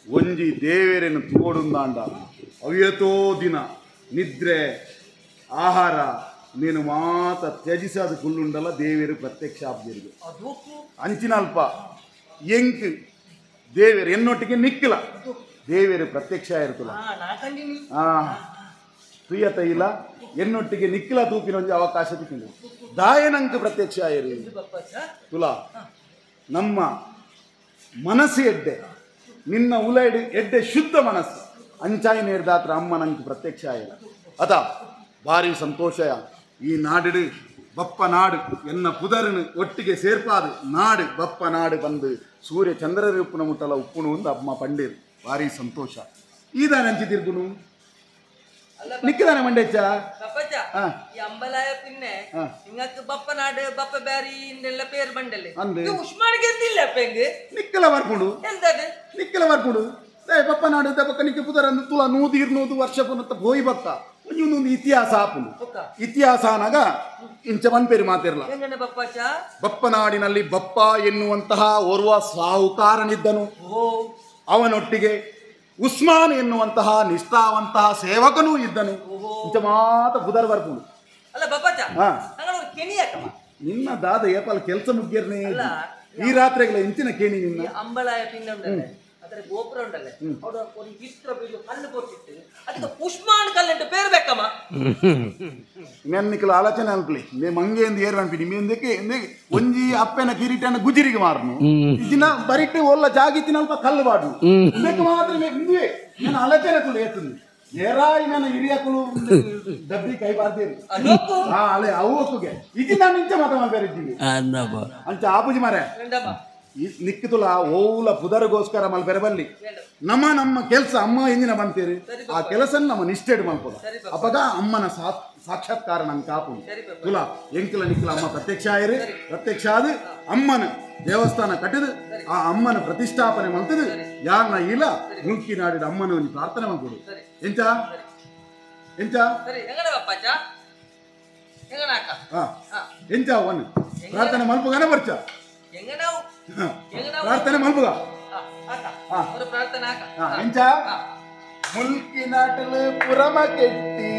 S2: ಒಂಜಿ ದೇವೇರೇನು ತೋಡುಂದಾಂಡ ಅವ್ಯತೋ ದಿನ ನಿದ್ರೆ ಆಹಾರ ನೀನು ಮಾತ ತ್ಯಜಿಸಾದ ಕುಳ್ಳುಂಡಲ್ಲ ದೇವೇರು ಪ್ರತ್ಯಕ್ಷ ಆಪ್ದಿರು ಅಂಚಿನಲ್ಪ ಎಂಕ್ ದೇವೇರು ಎನ್ನೊಟ್ಟಿಗೆ ನಿಕ್ಕಿಲ್ಲ ದೇವೇರು ಪ್ರತ್ಯಕ್ಷ ಇರ್ತಲ್ಲ ಹಾ ತುಯ್ಯತ ಇಲ್ಲ ಎನ್ನೊಟ್ಟಿಗೆ ನಿಕ್ಕಿಲ ತೂಪಿನ ಒಂದು ಅವಕಾಶ ತಿಕ್ಕಿಲ್ಲ ದಾಯನಂಕ ಪ್ರತ್ಯಕ್ಷ ಆಯಿರು ತುಲ ನಮ್ಮ ಮನಸ್ಸು ಎಡ್ಡೆ ನಿನ್ನ ಉಲೈಡ್ ಎಡ್ಡೆ ಶುದ್ಧ ಮನಸ್ಸು ಅಂಚಾಯಿ ನೇರ್ದಾತ್ರ ಅಮ್ಮ ನಂಗೆ ಪ್ರತ್ಯಕ್ಷ ಆಯಿಲ್ಲ ಅದ ಭಾರಿ ಸಂತೋಷ ಈ ನಾಡಿಡು ಬಪ್ಪ ನಾಡು ಎನ್ನ ಪುದರನು ಒಟ್ಟಿಗೆ ಸೇರ್ಪಾದು ನಾಡು ಬಪ್ಪ ನಾಡು ಬಂದು ಸೂರ್ಯ ಚಂದ್ರ ರೂಪನ ಮುಟ್ಟಲ ಉಪ್ಪುಣು ಒಂದು ಅಮ್ಮ ಪಂಡೇರು ಭಾರಿ ಸಂತೋಷ ಈದಾನೆ ಹಂಚಿತಿರ್ಗುನು ನಿಕ್ಕಿದಾನೆ ಮಂಡೆಚ್ಚ
S3: ಈ ಅಂಬಲಾಯ ಪಿನ್ನೆ ಹಿಂಗಕ್ಕೆ ಬಪ್ಪ ನಾಡು ಬಪ್ಪ ಬ್ಯಾರಿ ಇನ್ನೆಲ್ಲ ಪೇರು ಬಂಡಲೆ ಉಸ್ಮಾನ್ ಗೆದ್ದಿಲ್ಲ ಪೆಂಗ್
S2: ನಿಕ್ಕಲ ಬರ್ಕೊಂಡು
S3: ಎಂತದು
S2: ನಿಕ್ಕಲ ಬರ್ಕೊಂಡು ಬಪ್ಪ ನಾಡು ಬಕ್ಕ ನಿಕ್ಕ ಪುದರ ತುಲ 100 ವರ್ಷ ಪುನಃ ಹೋಯ್ ಬಕ್ಕ ಒಂದು ಇತಿಹಾಸ ಆಪುನು ಇತಿಹಾಸ ಅನಾಗ ಇಂಚ ಬಂಪೇರಿ ಮಾತಿರಲ್ಲ ಬಪ್ಪನಾಡಿನಲ್ಲಿ ಬಪ್ಪ ಎನ್ನುವಂತಹ ಓರ್ವ ಸಾಹುಕಾರನಿದ್ದನು ಅವನೊಟ್ಟಿಗೆ ಉಸ್ಮಾನ್ ಎನ್ನುವಂತಹ ನಿಷ್ಠಾವಂತಹ ಸೇವಕನೂ ಇದ್ದನು ಇಂಚ ಮಾತ ಬುಧರ್ ಬರ್ಕೊಂಡು ನಿನ್ನ ದಾದ ಏಪಲ್ ಕೆಲಸ ಮುಗ್ಗಿರ್ನೇ ಈ ರಾತ್ರಿಗಳ ಇಂಚಿನ ಕೇಳಿ ನಿನ್ನ
S3: ಅಂಬಲಾಯ ಪಿನ್ನ ಗೋಪುರ ಉಂಟಲ್ಲ ಒಂದು ಚಿತ್ರ ಕಲ್ಲು ಕೊಟ್ಟಿತ್ತು ಅದಕ್ಕೆ ಉಸ್ಮಾನ್ ಕಲ್ಲು ಪೇರು ಬೇಕಮ್ಮ
S2: ನೆನ್ನಿಕಲ ಆಲೋಚನೆ ಅನ್ಕಲಿ ನೀವು ಮಂಗೆ ಎಂದು ಏರ್ ಅನ್ಪಿನಿ ಮೇಂದಕ್ಕೆ ಒಂಜಿ ಅಪ್ಪನ ಕಿರೀಟನ ಗುಜಿರಿಗೆ ಮಾರ್ನು ಇದನ್ನ ಬರಿಟ್ಟು ಒಲ್ಲ ಜಾಗಿತ್ತಿನ ಅಲ್ಪ ಕಲ್ಲು ಬಾಡು ಬೇಕು ಮಾತ್ರ ಮುಂದೆ ನಾನು ಆಲೋಚನೆ ತುಳು ಏತುಂದು ಏರಾಯಿ ನನ್ನ ಹಿರಿಯಕಲು ಡಬ್ಬಿ ಕೈ ಬಾರ್ದೇರು ಅಲೆ ಅವು ಒಕ್ಕುಗೆ ಇದನ್ನ ನಾನು ಇಂಚ ಮಾತ ಮಾಡ್ಬೇರಿದ್ದೀವಿ ಅಂಚ ಆಪುಜಿ ಮಾರೆ ನಿಕ್ಕಿತುಲ ಓಲ ಪುದರ್ಗೋಸ್ಕರ ಮಲ್ಪೆರೆ ಬಲ್ಲಿ ನಮ್ಮ ಕೆಲಸ ಅಮ್ಮ ಎಂದಿನ ಬಂತೀರಿ ಆ ಕೆಲಸ ನಮ್ಮ ನಿಷ್ಠೆಡ್ ಮಲ್ಪದ ಅಪಗ ಅಮ್ಮನ ಸಾಕ್ಷಾತ್ಕಾರ ನಂಗೆ ಕಾಪು ತುಲ ಎಂಕಿಲ ನಿಕ್ಕಿಲ ಅಮ್ಮ ಪ್ರತ್ಯಕ್ಷ ಆಯಿರಿ ಪ್ರತ್ಯಕ್ಷ ಆದ ಅಮ್ಮನ ದೇವಸ್ಥಾನ ಕಟ್ಟಿದು ಆ ಅಮ್ಮನ ಪ್ರತಿಷ್ಠಾಪನೆ ಮಲ್ತದು ಯಾರನ್ನ ಇಲ್ಲ ಮುಲ್ಕಿ ನಾಡಿದ ಅಮ್ಮನ ಪ್ರಾರ್ಥನೆ ಮಾಡ್ಕೊಡು ಎಂಚ ಎಂಚ ಎಂಚ ಒನ್ ಪ್ರಾರ್ಥನೆ ಮಲ್ಪಗನ ಬರ್ಚ ಪ್ರಾರ್ಥನೆ ಮಲ್ಪಗ ಎಂಚ ಮುಲ್ಕಿ ನಾಟಲು ಪುರಮ ಕೆಟ್ಟಿ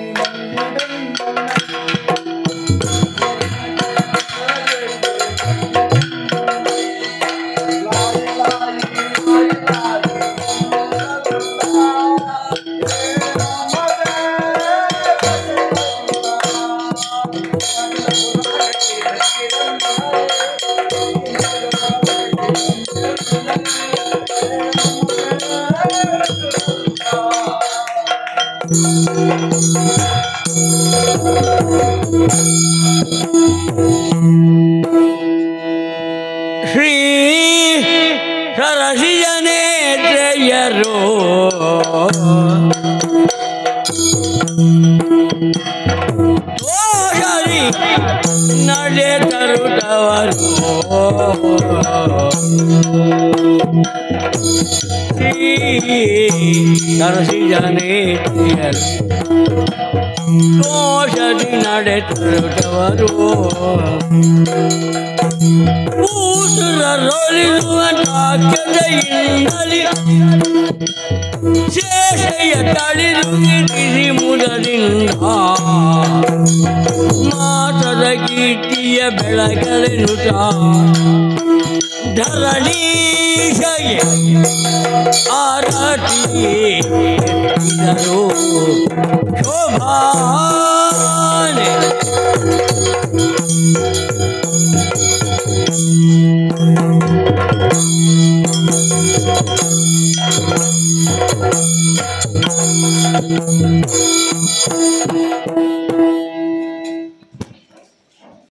S4: ಶ್ರೀ ಸರಸಿಜನೇತ್ರಯರು ದೋಷರಿ ನಡೆ ತರುತ್ತವರು ಶ್ರೀ ಸರಸಿಜನೇತ್ರಯರು ದೋಷರಿ ನಡೆ ತರುತ್ತವರು ರೋಲಿರುವಂತಾಕೆಯಿಂದಲಿ ಶೇಷೆಯ ತಳಿರುಗಿರಿ ಮುದರಿಂದ ಮಾತದ ಕೀರ್ತಿಯ ಬೆಳಗಳೆನುತ ಧರಣೀಶಗೆ ಆರತಿ ಇದರು ಶೋಭಾನೆ